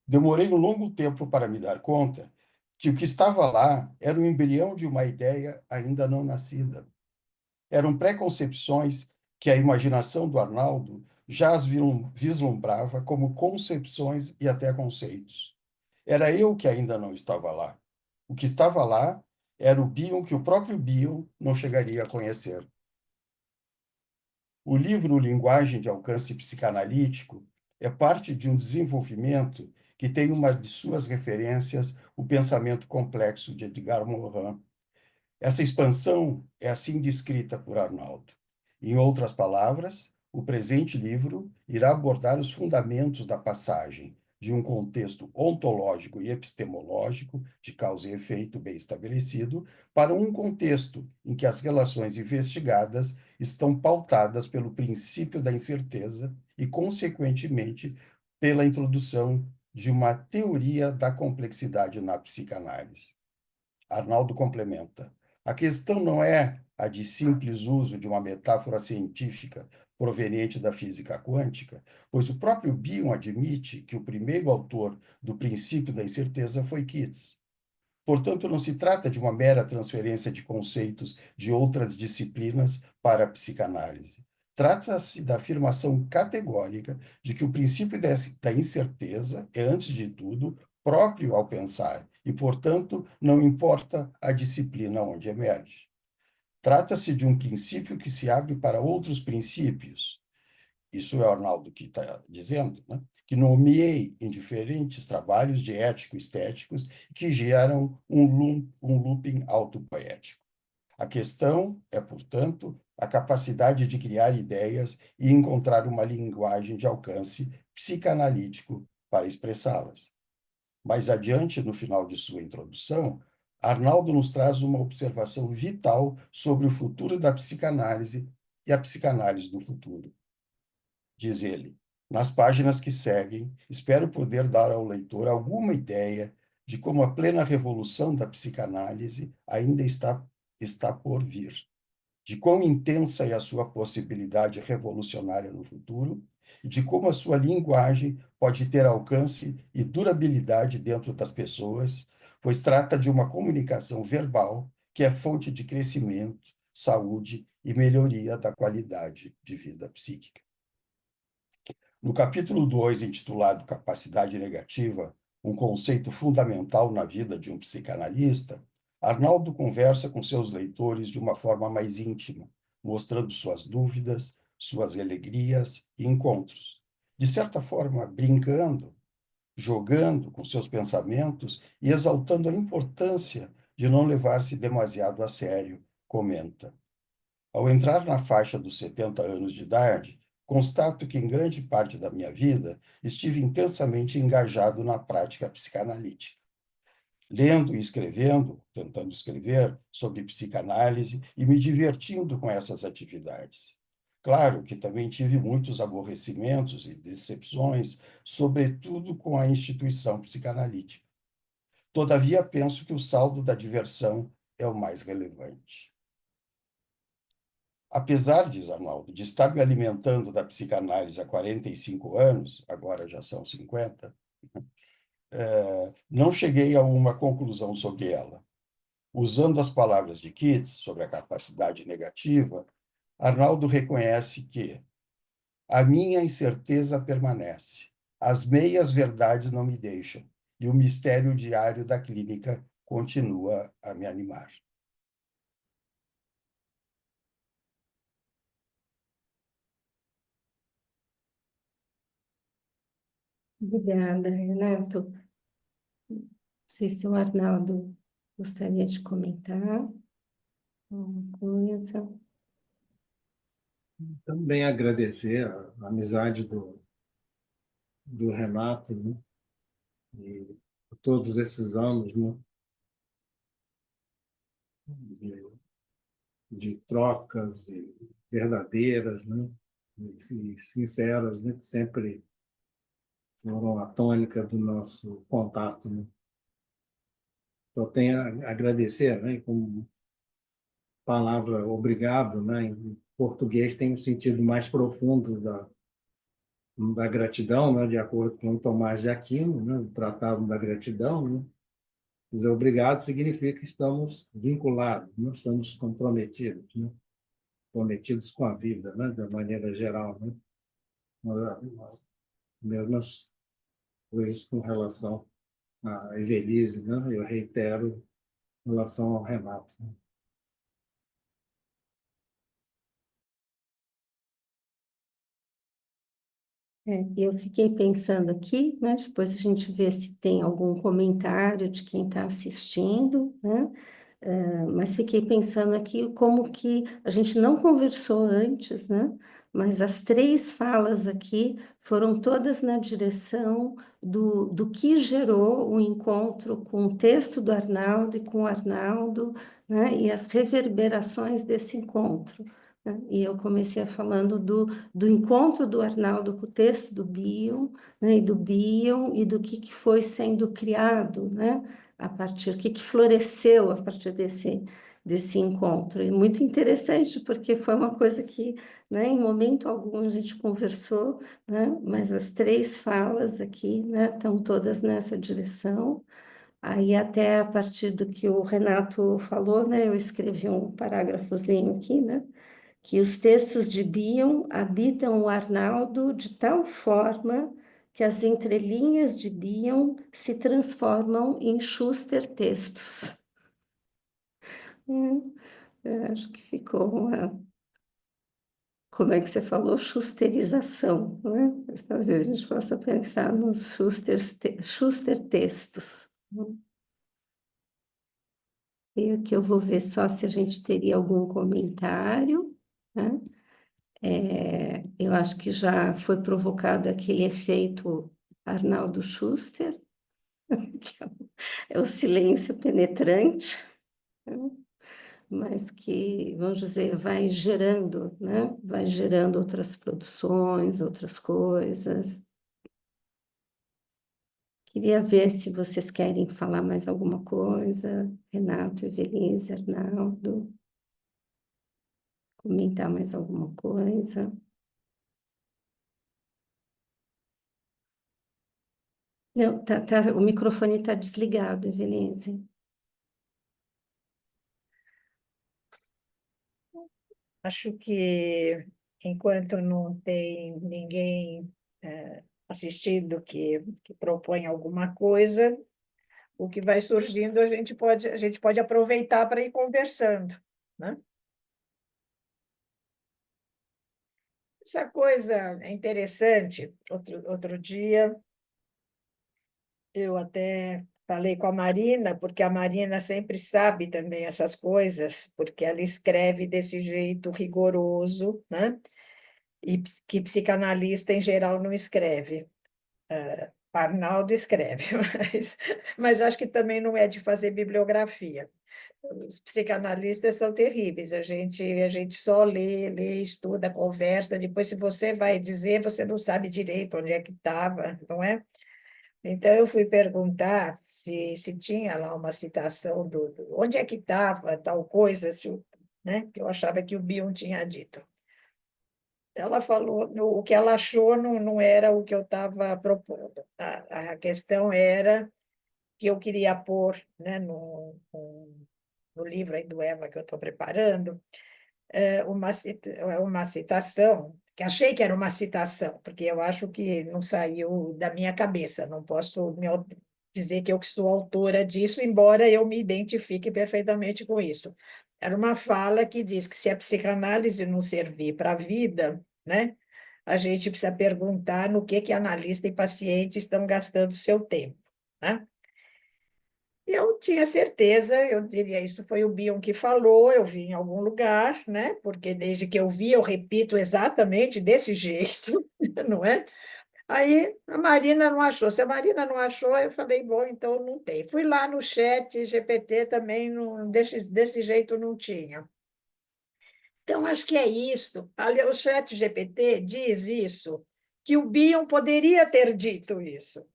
Demorei um longo tempo para me dar conta que o que estava lá era o embrião de uma ideia ainda não nascida. Eram preconcepções que a imaginação do Arnaldo já as vislumbrava como concepções e até conceitos. Era eu que ainda não estava lá. O que estava lá era o Bion que o próprio Bion não chegaria a conhecer. O livro Linguagem de Alcance Psicanalítico é parte de um desenvolvimento que tem uma de suas referências o pensamento complexo de Edgar Morin. Essa expansão é assim descrita por Arnaldo. Em outras palavras, o presente livro irá abordar os fundamentos da passagem de um contexto ontológico e epistemológico de causa e efeito bem estabelecido para um contexto em que as relações investigadas estão pautadas pelo princípio da incerteza e, consequentemente, pela introdução de uma teoria da complexidade na psicanálise. Arnaldo complementa. A questão não é a de simples uso de uma metáfora científica proveniente da física quântica, pois o próprio Bion admite que o primeiro autor do princípio da incerteza foi Keats. Portanto, não se trata de uma mera transferência de conceitos de outras disciplinas para a psicanálise. Trata-se da afirmação categórica de que o princípio da incerteza é, antes de tudo, próprio ao pensar e, portanto, não importa a disciplina onde emerge. Trata-se de um princípio que se abre para outros princípios. Isso é o Arnaldo que está dizendo, né? Que nomeei em diferentes trabalhos de ético-estéticos que geram um looping autopoético. A questão é, portanto, a capacidade de criar ideias e encontrar uma linguagem de alcance psicanalítico para expressá-las. Mais adiante, no final de sua introdução, Arnaldo nos traz uma observação vital sobre o futuro da psicanálise e a psicanálise do futuro. Diz ele, nas páginas que seguem, espero poder dar ao leitor alguma ideia de como a plena revolução da psicanálise ainda está por vir, de quão intensa é a sua possibilidade revolucionária no futuro e de como a sua linguagem pode ter alcance e durabilidade dentro das pessoas, pois trata de uma comunicação verbal que é fonte de crescimento, saúde e melhoria da qualidade de vida psíquica. No capítulo 2, intitulado Capacidade Negativa, um conceito fundamental na vida de um psicanalista, Arnaldo conversa com seus leitores de uma forma mais íntima, mostrando suas dúvidas, suas alegrias e encontros. De certa forma, brincando, jogando com seus pensamentos e exaltando a importância de não levar-se demasiado a sério, comenta. Ao entrar na faixa dos 70 anos de idade, constato que em grande parte da minha vida estive intensamente engajado na prática psicanalítica. Lendo e escrevendo, tentando escrever sobre psicanálise e me divertindo com essas atividades. Claro que também tive muitos aborrecimentos e decepções, sobretudo com a instituição psicanalítica. Todavia, penso que o saldo da diversão é o mais relevante. Apesar, diz Arnaldo, de estar me alimentando da psicanálise há 45 anos, agora já são 50, não cheguei a uma conclusão sobre ela. Usando as palavras de Keats sobre a capacidade negativa, Arnaldo reconhece que a minha incerteza permanece, as meias verdades não me deixam, e o mistério diário da clínica continua a me animar. Obrigada, Renato. Não sei se o Arnaldo gostaria de comentar alguma coisa. Também agradecer a amizade do Renato, né? E por todos esses anos, né? De, de trocas e verdadeiras, né? E sinceras, né? Que sempre foram a tônica do nosso contato, né? Só tenho a agradecer, né? Como palavra obrigado, né? Em português tem um sentido mais profundo da gratidão, né? De acordo com Tomás de Aquino, né? O Tratado da Gratidão, né? Dizer obrigado significa que estamos vinculados, não estamos comprometidos, né? Comprometidos com a vida, né? De maneira geral, né? Mesmas coisas com relação à Evelise, né? Eu reitero em relação ao Renato, né? E eu fiquei pensando aqui, né? Depois a gente vê se tem algum comentário de quem está assistindo, né? Mas fiquei pensando aqui como que a gente não conversou antes, né? Mas as três falas aqui foram todas na direção do que gerou o encontro com o texto do Arnaldo e com o Arnaldo, né? E as reverberações desse encontro, né? E eu comecei falando do encontro do Arnaldo com o texto do Bion, né? E do Bion e do que foi sendo criado, né? A partir, o que floresceu a partir desse encontro. E muito interessante, porque foi uma coisa que, né, em momento algum a gente conversou, né, mas as três falas aqui, né, estão todas nessa direção. Aí até a partir do que o Renato falou, né, eu escrevi um parágrafozinho aqui, né, que os textos de Bion habitam o Arnaldo de tal forma que as entrelinhas de Bion se transformam em Schuster textos. Eu acho que ficou uma, como é que você falou? Schusterização, né? Mas talvez a gente possa pensar nos Schuster textos. E aqui eu vou ver só se a gente teria algum comentário, né? Eu acho que já foi provocado aquele efeito Arnaldo Schuster, que é o silêncio penetrante, né? Mas que, vamos dizer, vai gerando, né? Vai gerando outras produções, outras coisas. Queria ver se vocês querem falar mais alguma coisa, Renato, Evelise, Arnaldo, comentar mais alguma coisa. Não, o microfone está desligado, Evelise. Acho que enquanto não tem ninguém assistindo que propõe alguma coisa, o que vai surgindo a gente pode aproveitar para ir conversando, né? Essa coisa é interessante. Outro dia eu até falei com a Marina, porque a Marina sempre sabe também essas coisas, porque ela escreve desse jeito rigoroso, né? E que psicanalista em geral não escreve. Arnaldo escreve, mas acho que também não é de fazer bibliografia. Os psicanalistas são terríveis, a gente só lê, estuda, conversa, depois se você vai dizer, você não sabe direito onde é que estava, não é? Então, eu fui perguntar se tinha lá uma citação onde é que estava tal coisa, né? Que eu achava que o Bion tinha dito. Ela falou, o que ela achou não era o que eu estava propondo. A questão era que eu queria pôr, né, no livro aí do Eva que eu estou preparando, uma citação, que achei que era uma citação, porque eu acho que não saiu da minha cabeça, não posso dizer que eu que sou autora disso, embora eu me identifique perfeitamente com isso. Era uma fala que diz que se a psicanálise não servir para a vida, né, a gente precisa perguntar no que analista e paciente estão gastando seu tempo, né? Eu tinha certeza, eu diria, isso foi o Bion que falou, eu vi em algum lugar, né? Porque desde que eu vi, eu repito exatamente desse jeito, não é? Aí a Marina não achou. Se a Marina não achou, eu falei, bom, então não tem. Fui lá no chat GPT também, não, desse jeito não tinha. Então, acho que é isso. Ali, o chat GPT diz isso, que o Bion poderia ter dito isso,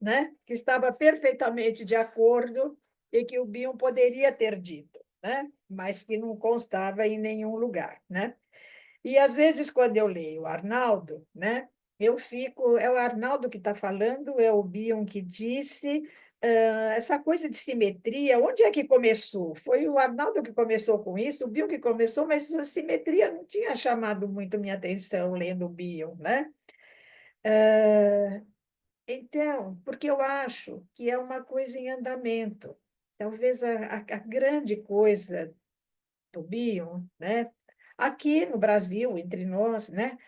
né? Que estava perfeitamente de acordo e que o Bion poderia ter dito, né? Mas que não constava em nenhum lugar, né? E, às vezes, quando eu leio o Arnaldo, né, eu fico... É o Arnaldo que está falando, é o Bion que disse... essa coisa de simetria, onde é que começou? Foi o Arnaldo que começou com isso, o Bion que começou, mas a simetria não tinha chamado muito minha atenção lendo o Bion, né? Então, porque eu acho que é uma coisa em andamento. Talvez a grande coisa do Bion, né? Aqui no Brasil, entre nós, né?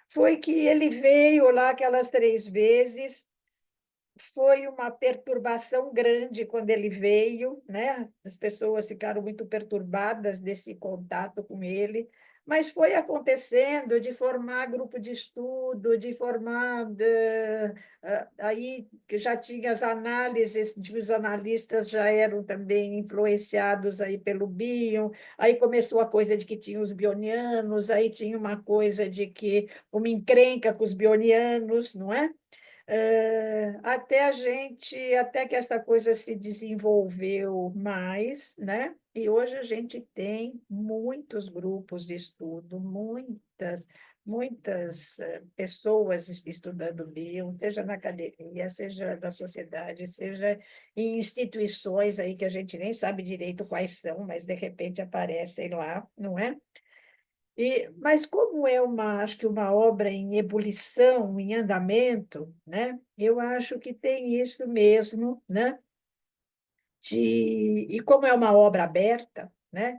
Foi que ele veio lá aquelas 3 vezes, foi uma perturbação grande quando ele veio, né? As pessoas ficaram muito perturbadas desse contato com ele, mas foi acontecendo de formar grupo de estudo, de formar aí que já tinha as análises, os analistas já eram também influenciados aí pelo Bion, aí começou a coisa de que tinha os bionianos, aí tinha uma coisa de que uma encrenca com os bionianos, não é? Até que essa coisa se desenvolveu mais, né? E hoje a gente tem muitos grupos de estudo, muitas pessoas estudando bio, seja na academia, seja na sociedade, seja em instituições aí que a gente nem sabe direito quais são, mas de repente aparecem lá, não é? Mas como é acho que uma obra em ebulição, em andamento, né? Eu acho que tem isso mesmo, né? E como é uma obra aberta, né?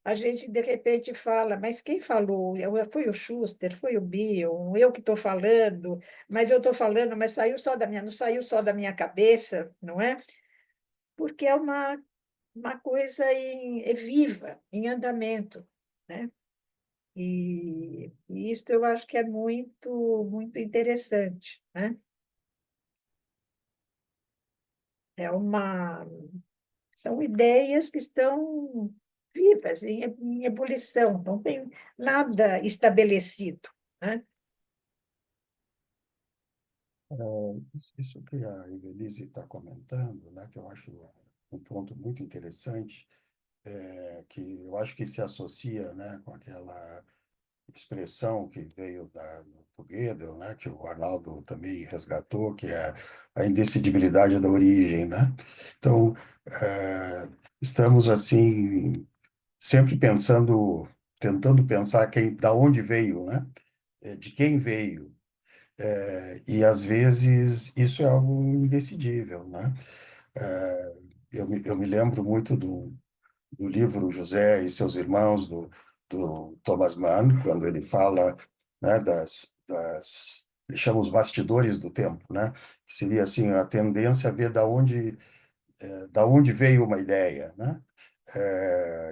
A gente de repente fala, mas quem falou? Foi o Schuster, foi o Bion, eu que estou falando, mas eu estou falando, mas saiu só da minha, não saiu só da minha cabeça, não é? Porque é uma coisa é viva, em andamento, né? E isso eu acho que é muito interessante, né? É uma, são ideias que estão vivas, em ebulição, não tem nada estabelecido, né? Isso que a Evelise está comentando, né, que eu acho um ponto muito interessante, que eu acho que se associa, né, com aquela expressão que veio do Gödel, né, que o Arnaldo também resgatou, que é a indecidibilidade da origem, né? Então, estamos assim sempre pensando, tentando pensar da onde veio, né? De quem veio. E às vezes isso é algo indecidível, né? Eu me lembro muito do livro José e seus irmãos, do Thomas Mann, quando ele fala, né, ele chama os bastidores do tempo, né, que seria assim a tendência a ver da onde veio uma ideia, né,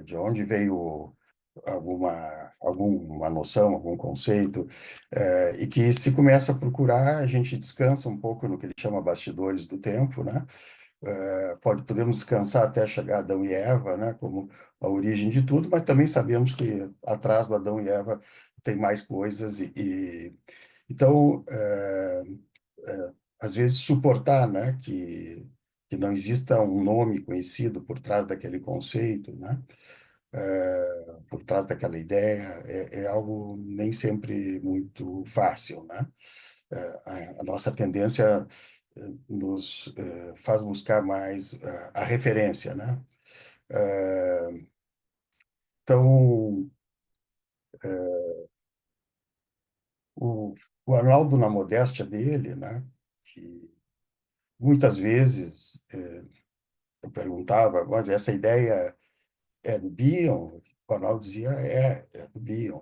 de onde veio alguma noção, algum conceito, e que se começa a procurar, a gente descansa um pouco no que ele chama bastidores do tempo, né, podemos descansar até chegar a Adão e Eva, né, como a origem de tudo, mas também sabemos que atrás do Adão e Eva tem mais coisas então às vezes suportar, né, que não exista um nome conhecido por trás daquele conceito, né, por trás daquela ideia é algo nem sempre muito fácil, né? A nossa tendência nos faz buscar mais a referência, né? Então, o, o Arnaldo, na modéstia dele, né, que muitas vezes eu perguntava, mas essa ideia é do Bion? o Arnaldo dizia, é do Bion.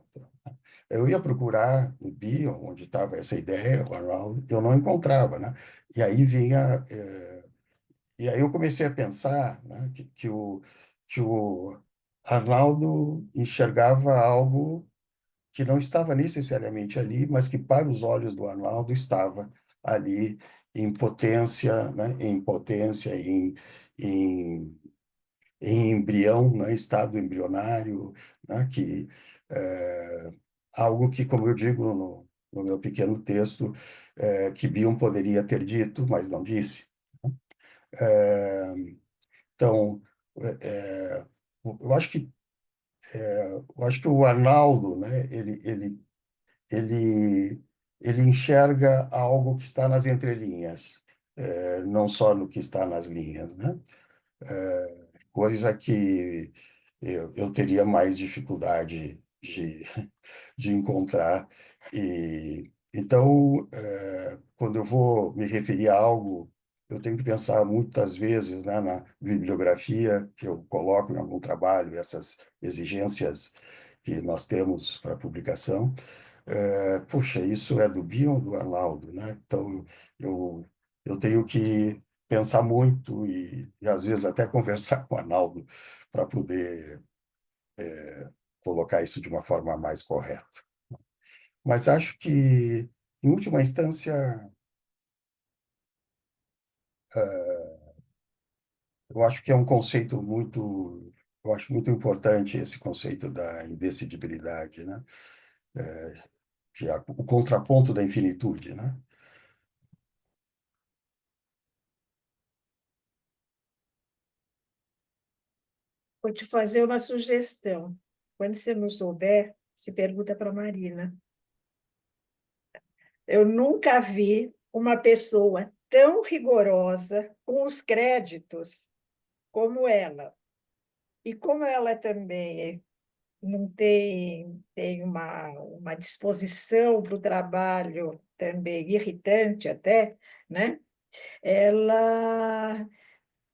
Eu ia procurar no Bion, onde estava essa ideia, o Arnaldo, eu não encontrava, né? E aí vinha... E aí eu comecei a pensar, né, que o Arnaldo enxergava algo que não estava necessariamente ali, mas que para os olhos do Arnaldo estava ali em potência, né, em, em embrião, né, estado embrionário, né, que algo que, como eu digo no meu pequeno texto, que Bion poderia ter dito, mas não disse. É, então, é, é, eu acho que eu acho que o Arnaldo, né, ele, ele enxerga algo que está nas entrelinhas, não só no que está nas linhas, né? Coisa que eu teria mais dificuldade de encontrar. E, então, quando eu vou me referir a algo, eu tenho que pensar muitas vezes, né, na bibliografia que eu coloco em algum trabalho, essas exigências que nós temos para publicação. Puxa, isso é do Bion ou do Arnaldo, né? Então, eu, eu tenho que pensar muito e às vezes até conversar com o Arnaldo para poder colocar isso de uma forma mais correta. Mas acho que, em última instância, eu acho que é um conceito muito, eu acho muito importante esse conceito da indecidibilidade, né? Que é o contraponto da infinitude, né? Vou te fazer uma sugestão. Quando você não souber, se pergunta para a Marina. Eu nunca vi uma pessoa tão rigorosa com os créditos como ela. E como ela também não tem uma disposição para o trabalho também irritante até, né? Ela,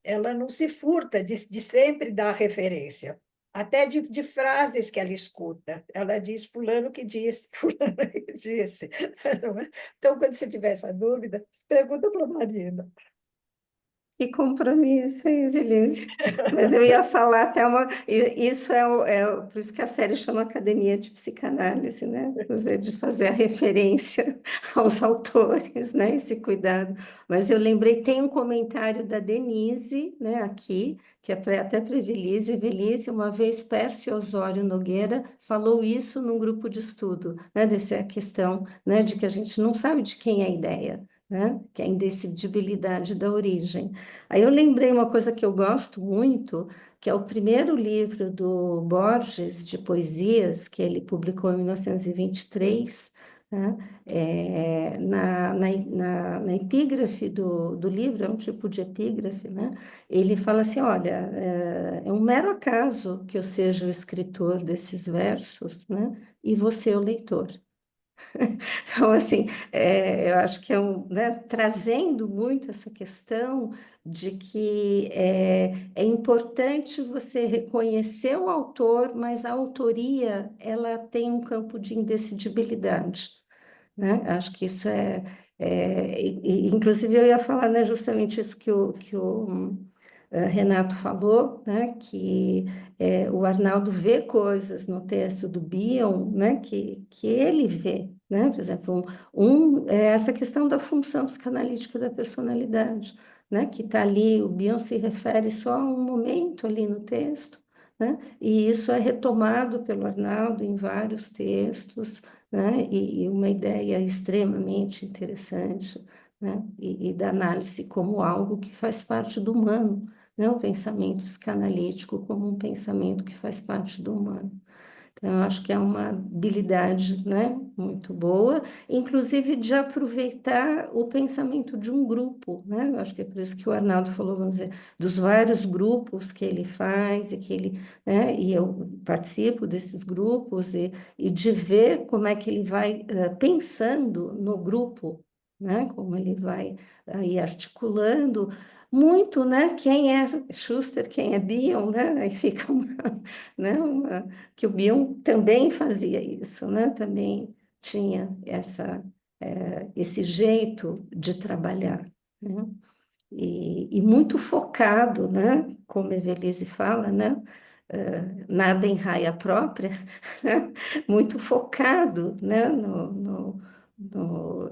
ela não se furta de sempre dar referência, até de frases que ela escuta. Ela diz fulano que disse, fulano que disse. Então, quando você tiver essa dúvida, pergunta para a Marina. Que compromisso, hein, Evelise? Mas eu ia falar até uma. Isso por isso que a série chama Academia de Psicanálise, né? Quer dizer, de fazer a referência aos autores, né? Esse cuidado. Mas eu lembrei, tem um comentário da Denise, né, aqui, que é até para Evelise. Evelise, uma vez Pércio Osório Nogueira falou isso num grupo de estudo, né? Dessa é a questão, né, de que a gente não sabe de quem é a ideia, né? Que é a indecidibilidade da origem. Aí eu lembrei uma coisa que eu gosto muito, que é o primeiro livro do Borges de poesias, que ele publicou em 1923, né? Na epígrafe do livro, é um tipo de epígrafe, né? Ele fala assim, olha, é um mero acaso que eu seja o escritor desses versos, né? E você o leitor. Então, assim, eu acho que né, trazendo muito essa questão de que é importante você reconhecer o autor, mas a autoria, ela tem um campo de indecidibilidade, né? Acho que isso inclusive eu ia falar, né, justamente isso que o Renato falou, né, que o Arnaldo vê coisas no texto do Bion, né, que ele vê, né, por exemplo, essa questão da função psicanalítica da personalidade, né, que está ali, o Bion se refere só a um momento ali no texto, né, e isso é retomado pelo Arnaldo em vários textos, né, e uma ideia extremamente interessante, né, e da análise como algo que faz parte do humano, né, o pensamento psicanalítico como um pensamento que faz parte do humano. Então, eu acho que é uma habilidade, né, muito boa, inclusive de aproveitar o pensamento de um grupo, né? Eu acho que é por isso que o Arnaldo falou, vamos dizer, dos vários grupos que ele faz e que ele, né, e eu participo desses grupos e de ver como é que ele vai pensando no grupo, né? Como ele vai aí articulando muito, né? Quem é Schuster, quem é Bion, né? Aí fica né? Que o Bion também fazia isso, né? Também tinha esse jeito de trabalhar, né? E muito focado, né? Como a Evelise fala, né? Nada em raia própria, né? Muito focado, né?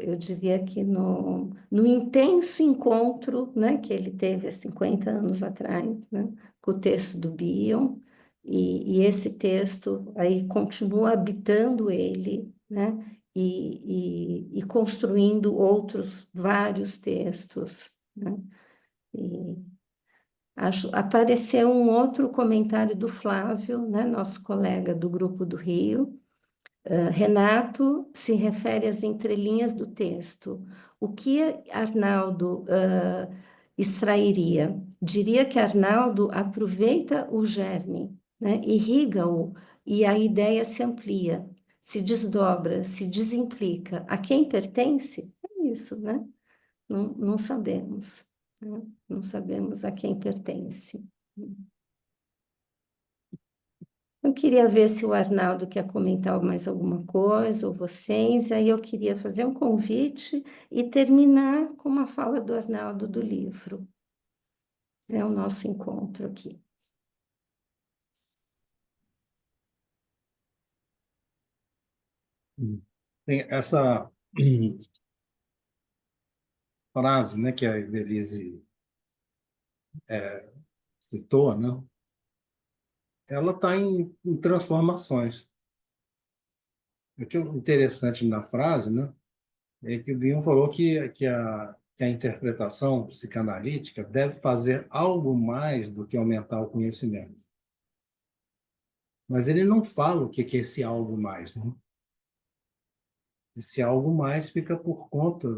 Eu diria que no intenso encontro, né? Que ele teve há 50 anos atrás, né? Com o texto do Bion, e esse texto aí continua habitando ele, né? E construindo outros vários textos, né? E apareceu um outro comentário do Flávio, né, nosso colega do Grupo do Rio. Renato se refere às entrelinhas do texto. O que Arnaldo extrairia? Diria que Arnaldo aproveita o germe, né, irriga-o, e a ideia se amplia, se desdobra, se desimplica. A quem pertence? É isso, né? Não sabemos, né? Não sabemos a quem pertence. Eu queria ver se o Arnaldo quer comentar mais alguma coisa, ou vocês, aí eu queria fazer um convite e terminar com uma fala do Arnaldo do livro. É o nosso encontro aqui. Tem essa frase, né, que a Evelise citou, né? Ela está em transformações. O que é interessante na frase, né, é que o Bion falou que a interpretação psicanalítica deve fazer algo mais do que aumentar o conhecimento. Mas ele não fala o que é esse algo mais, né? Esse algo mais fica por conta,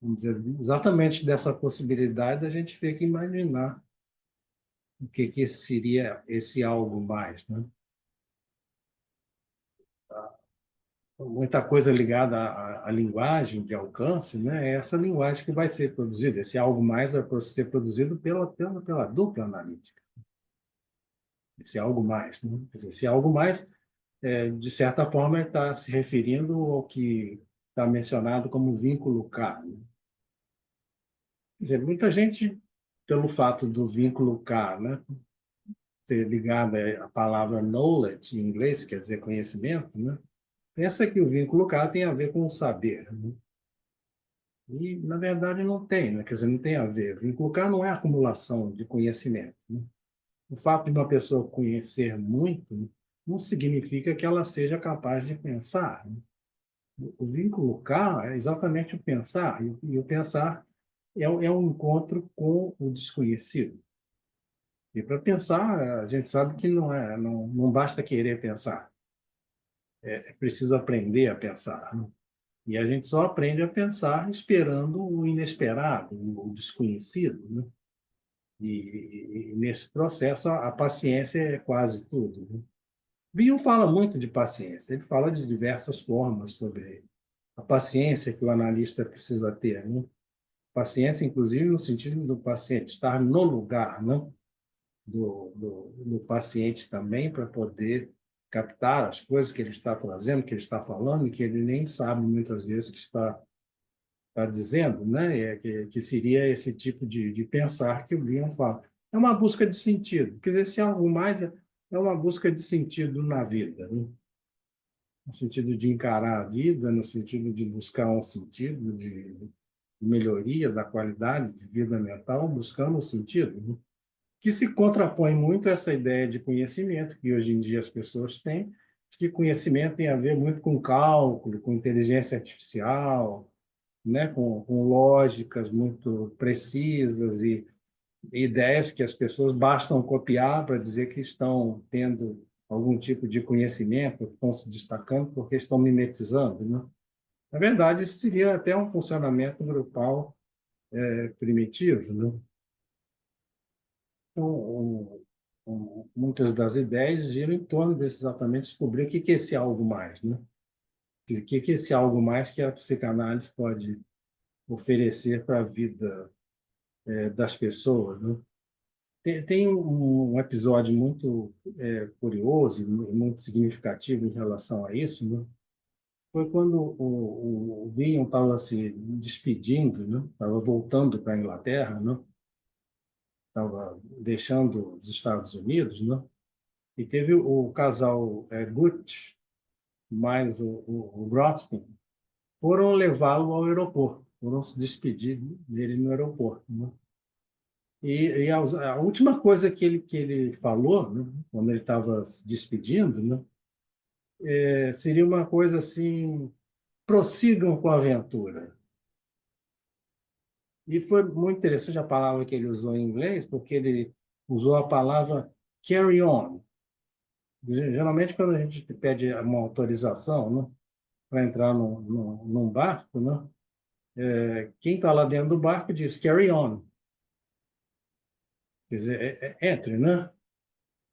vamos dizer, exatamente dessa possibilidade da gente ter que imaginar o que seria esse algo mais, né? Muita coisa ligada à linguagem de alcance, né? É essa linguagem que vai ser produzida. Esse algo mais vai ser produzido pela dupla analítica. Esse algo mais, né? Quer dizer, esse algo mais, de certa forma, está se referindo ao que está mencionado como vínculo K, né? Quer dizer, muita gente, pelo fato do vínculo K, né, ser ligado à palavra knowledge, em inglês, quer dizer conhecimento, né, pensa que o vínculo K tem a ver com o saber, né? E, na verdade, não tem, né? Quer dizer, não tem a ver. O vínculo K não é acumulação de conhecimento, né? O fato de uma pessoa conhecer muito, né, não significa que ela seja capaz de pensar, né? O vínculo K é exatamente o pensar, e o pensar é um encontro com o desconhecido. E para pensar, a gente sabe que não basta querer pensar, é preciso aprender a pensar, né? E a gente só aprende a pensar esperando o inesperado, o desconhecido, né? E nesse processo, a paciência é quase tudo, né? Bion fala muito de paciência, ele fala de diversas formas sobre a paciência que o analista precisa ter, né? Paciência, inclusive, no sentido do paciente estar no lugar, né, do paciente também, para poder captar as coisas que ele está trazendo, que ele está falando, e que ele nem sabe muitas vezes que está dizendo, né? Que seria esse tipo de pensar que o Bion fala. É uma busca de sentido. Quer dizer, se algo mais é uma busca de sentido na vida, né? No sentido de encarar a vida, no sentido de buscar um sentido de melhoria da qualidade de vida mental, buscando um sentido, né, que se contrapõe muito a essa ideia de conhecimento que hoje em dia as pessoas têm, que conhecimento tem a ver muito com cálculo, com inteligência artificial, né, com lógicas muito precisas e ideias que as pessoas bastam copiar para dizer que estão tendo algum tipo de conhecimento, que estão se destacando porque estão mimetizando, né? Na verdade, isso seria até um funcionamento grupal primitivo, né? Então, muitas das ideias giram em torno desse exatamente descobrir o que é esse algo mais, né? O que é esse algo mais que a psicanálise pode oferecer para a vida das pessoas, né? Tem um episódio muito curioso e muito significativo em relação a isso, né? Foi quando o Bion estava se despedindo, né? Estava voltando para a Inglaterra, né? Estava deixando os Estados Unidos, né? E teve o casal Gutt mais o Brodsky, foram levá-lo ao aeroporto, foram se despedir dele no aeroporto, né? A última coisa que ele falou, né, quando ele estava se despedindo, né, seria uma coisa assim: prossigam com a aventura. E foi muito interessante a palavra que ele usou em inglês, porque ele usou a palavra carry on. Geralmente, quando a gente pede uma autorização, né, para entrar num barco, né, quem está lá dentro do barco diz carry on, quer dizer, entre, né?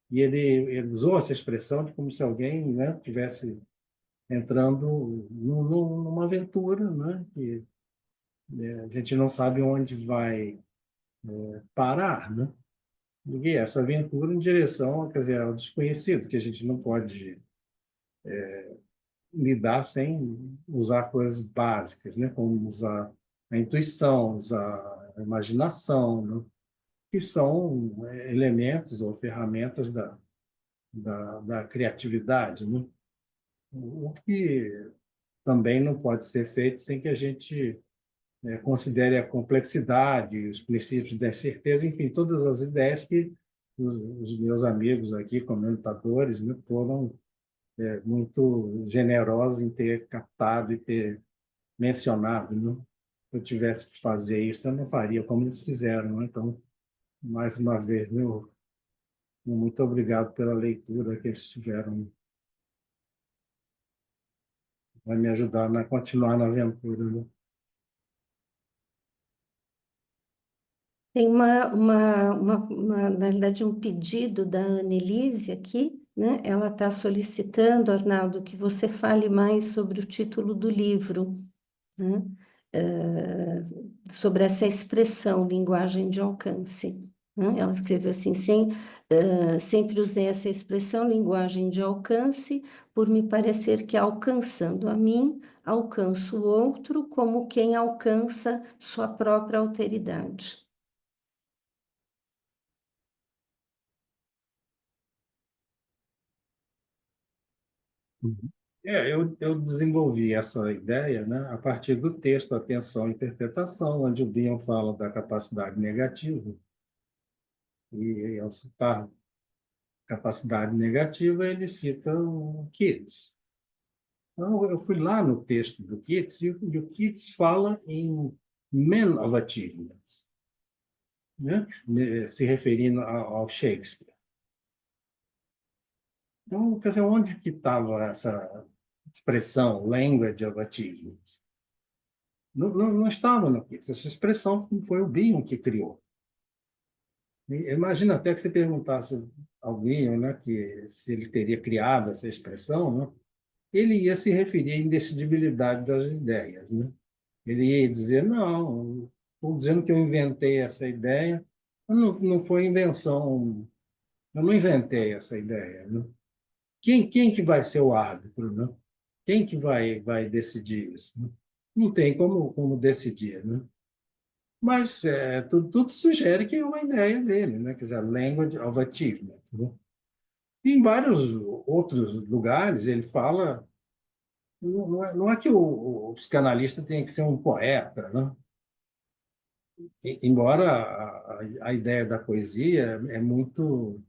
E ele usou essa expressão de como se alguém, né, tivesse entrando numa aventura, né, que a gente não sabe onde vai parar, né? E essa aventura em direção, quer dizer, ao desconhecido, que a gente não pode lidar sem usar coisas básicas, né, como usar a intuição, usar a imaginação, né, que são elementos ou ferramentas da criatividade, né? O que também não pode ser feito sem que a gente considere a complexidade, os princípios da certeza, enfim, todas as ideias que os meus amigos aqui, comentadores, né, foram muito generosos em ter captado e ter mencionado, né? Se eu tivesse que fazer isso, eu não faria como eles fizeram, né? Então, mais uma vez, meu muito obrigado pela leitura que eles tiveram. Vai me ajudar a continuar na aventura, né? Tem na realidade, um pedido da Annelise aqui, né? Ela está solicitando, Arnaldo, que você fale mais sobre o título do livro, né? Sobre essa expressão, linguagem de alcance, né? Ela escreveu assim: sempre usei essa expressão, linguagem de alcance, por me parecer que alcançando a mim, alcanço o outro como quem alcança sua própria alteridade. Eu desenvolvi essa ideia, né, a partir do texto Atenção e Interpretação, onde o Bion fala da capacidade negativa, e ao citar capacidade negativa, ele cita o Keats. Então, eu fui lá no texto do Keats, e o Keats fala em men of achievements, né, se referindo ao Shakespeare. Então, quer dizer, onde que estava essa expressão, language of achievements? Não estava no Keats. Essa expressão foi o Bion que criou. Imagina até que você perguntasse ao Bion, né, que se ele teria criado essa expressão, né, ele ia se referir à indecidibilidade das ideias, né? Ele ia dizer: não, estou dizendo que eu inventei essa ideia, mas não foi invenção, eu não inventei essa ideia, né? Quem que vai ser o árbitro, né? Quem que vai decidir isso, né? Não tem como decidir, né? Mas tudo sugere que é uma ideia dele, né? Quer dizer, language of achievement, né? E em vários outros lugares ele fala, não é que o psicanalista tenha que ser um poeta, né? Embora a ideia da poesia é muito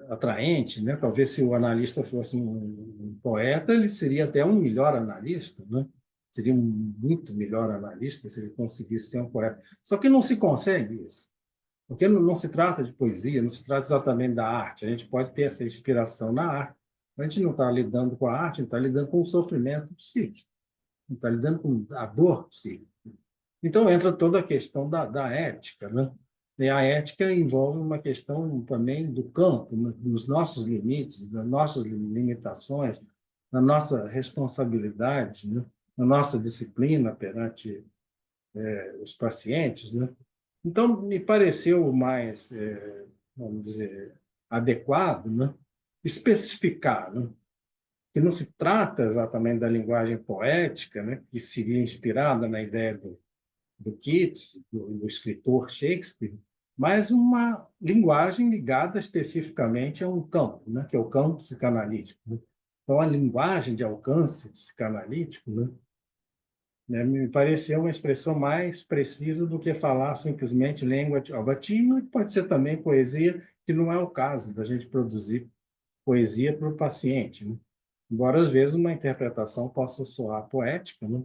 atraente, né? Talvez se o analista fosse um poeta, ele seria até um melhor analista, né? Seria um muito melhor analista se ele conseguisse ser um poeta. Só que não se consegue isso. Porque não se trata de poesia, não se trata exatamente da arte. A gente pode ter essa inspiração na arte, mas a gente não está lidando com a arte, a gente está lidando com o sofrimento psíquico, a gente está lidando com a dor psíquica. Então entra toda a questão da ética, né? E a ética envolve uma questão também do campo, né? Dos nossos limites, das nossas limitações, da nossa responsabilidade, né? Da nossa disciplina perante os pacientes, né? Então, me pareceu mais, vamos dizer, adequado, né, especificar, né, que não se trata exatamente da linguagem poética, né, que seria inspirada na ideia do Keats, do escritor Shakespeare, mas uma linguagem ligada especificamente a um campo, né, que é o campo psicanalítico, né? Então, a linguagem de alcance psicanalítico, né, me pareceu uma expressão mais precisa do que falar simplesmente language of a team, que pode ser também poesia, que não é o caso da gente produzir poesia para o paciente, né? Embora, às vezes, uma interpretação possa soar poética, né?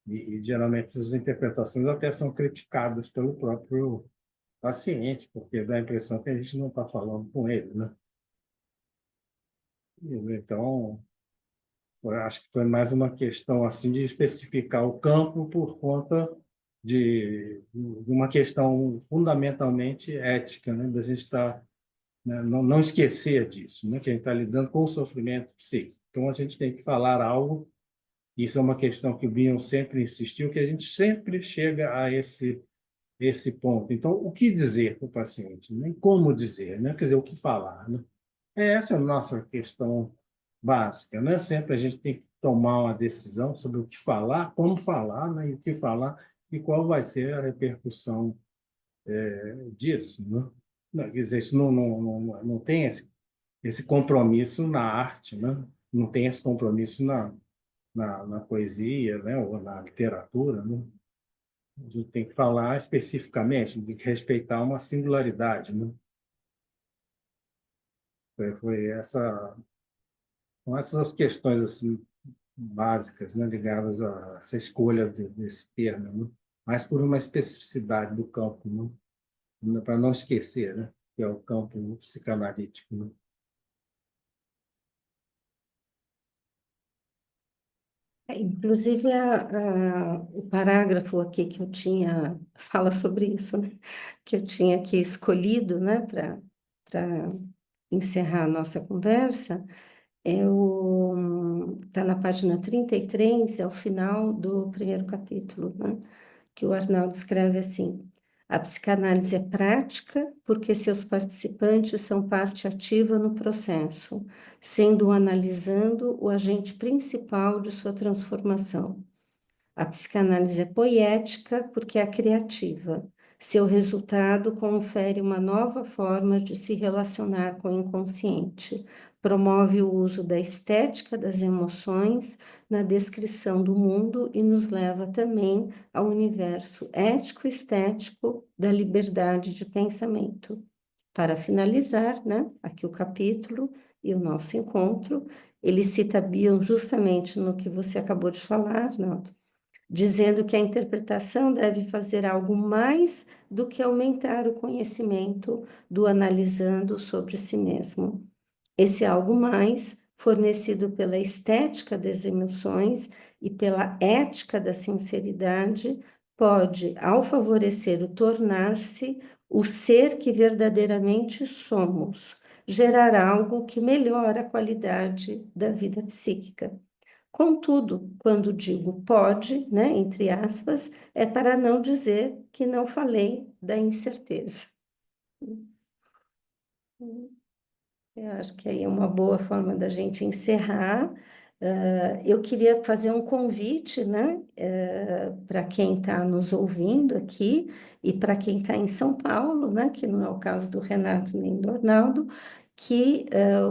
E geralmente essas interpretações até são criticadas pelo próprio paciente, porque dá a impressão que a gente não está falando com ele, né? Então, eu acho que foi mais uma questão assim de especificar o campo por conta de uma questão fundamentalmente ética, né? Da gente estar, né? Não esquecer disso, né? Que a gente está lidando com o sofrimento psíquico. Então, a gente tem que falar algo. Isso é uma questão que o Bion sempre insistiu, que a gente sempre chega a esse ponto. Então, o que dizer para o paciente? Nem como dizer, né? Quer dizer, o que falar, né? Essa é a nossa questão básica, né? Sempre a gente tem que tomar uma decisão sobre o que falar, como falar, né? E o que falar e qual vai ser a repercussão disso, né? Quer dizer, isso não tem esse compromisso na arte, né? Não tem esse compromisso na poesia, né? Ou na literatura, né? A gente tem que falar especificamente, tem que respeitar uma singularidade, né? Foi são essas as questões assim básicas, né, ligadas a essa escolha desse termo, né? Mas por uma especificidade do campo, né? Para não esquecer, né? Que é o campo psicanalítico, né? Inclusive, o parágrafo aqui que eu tinha, fala sobre isso, né? Que eu tinha aqui escolhido, né, para encerrar a nossa conversa, tá na página 33, é o final do primeiro capítulo, né? Que o Arnaldo escreve assim: a psicanálise é prática porque seus participantes são parte ativa no processo, sendo o analisando o agente principal de sua transformação. A psicanálise é poética porque é criativa. Seu resultado confere uma nova forma de se relacionar com o inconsciente. Promove o uso da estética das emoções na descrição do mundo e nos leva também ao universo ético-estético da liberdade de pensamento. Para finalizar, né, aqui o capítulo e o nosso encontro, ele cita Bion justamente no que você acabou de falar, Arnaldo, dizendo que a interpretação deve fazer algo mais do que aumentar o conhecimento do analisando sobre si mesmo. Esse algo mais, fornecido pela estética das emoções e pela ética da sinceridade, pode, ao favorecer o tornar-se o ser que verdadeiramente somos, gerar algo que melhora a qualidade da vida psíquica. Contudo, quando digo pode, né, entre aspas, é para não dizer que não falei da incerteza. Eu acho que aí é uma boa forma da gente encerrar. Eu queria fazer um convite, né, para quem está nos ouvindo aqui e para quem está em São Paulo, né, que não é o caso do Renato nem do Arnaldo, que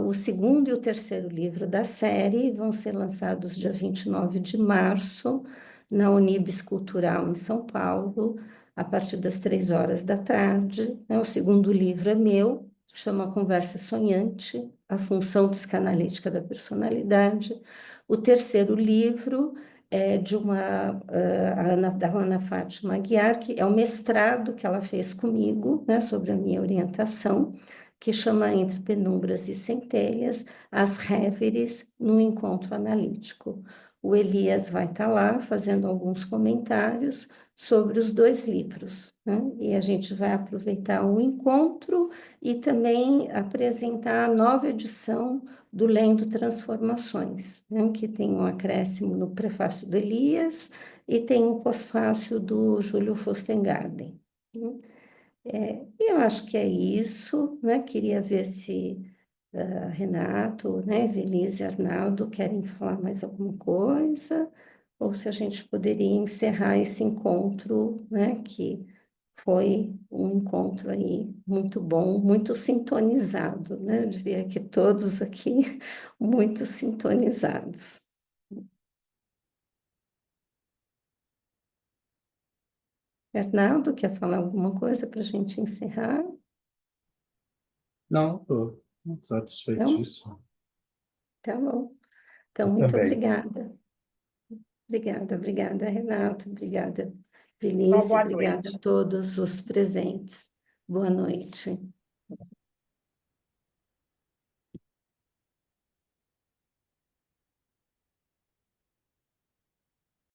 o segundo e o terceiro livro da série vão ser lançados dia 29 de março na Unibis Cultural em São Paulo, a partir das 3 horas da tarde. Né? O segundo livro é meu, chama Conversa Sonhante, a função psicanalítica da personalidade. O terceiro livro é de da Ana Fátima Aguiar, que é o mestrado que ela fez comigo, né, sobre a minha orientação, que chama Entre Penumbras e Centelhas, as Réveries no Encontro Analítico. O Elias vai estar lá fazendo alguns comentários sobre os dois livros, né? E a gente vai aproveitar o encontro e também apresentar a nova edição do Lendo Transformações, né? Que tem um acréscimo no prefácio do Elias e tem um pós-fácio do Júlio Fostengarden, né? Eu acho que é isso, né? Queria ver se Renato, né, Evelise e Arnaldo querem falar mais alguma coisa, ou se a gente poderia encerrar esse encontro, né, que foi um encontro aí muito bom, muito sintonizado, né? Eu diria que todos aqui muito sintonizados. Arnaldo, quer falar alguma coisa para a gente encerrar? Não, estou Não? satisfeitíssimo. Tá bom. Então, Eu muito também. obrigada. Obrigada, Renato. Obrigada, Uma Denise. boa Obrigada noite. a todos os presentes. Boa noite.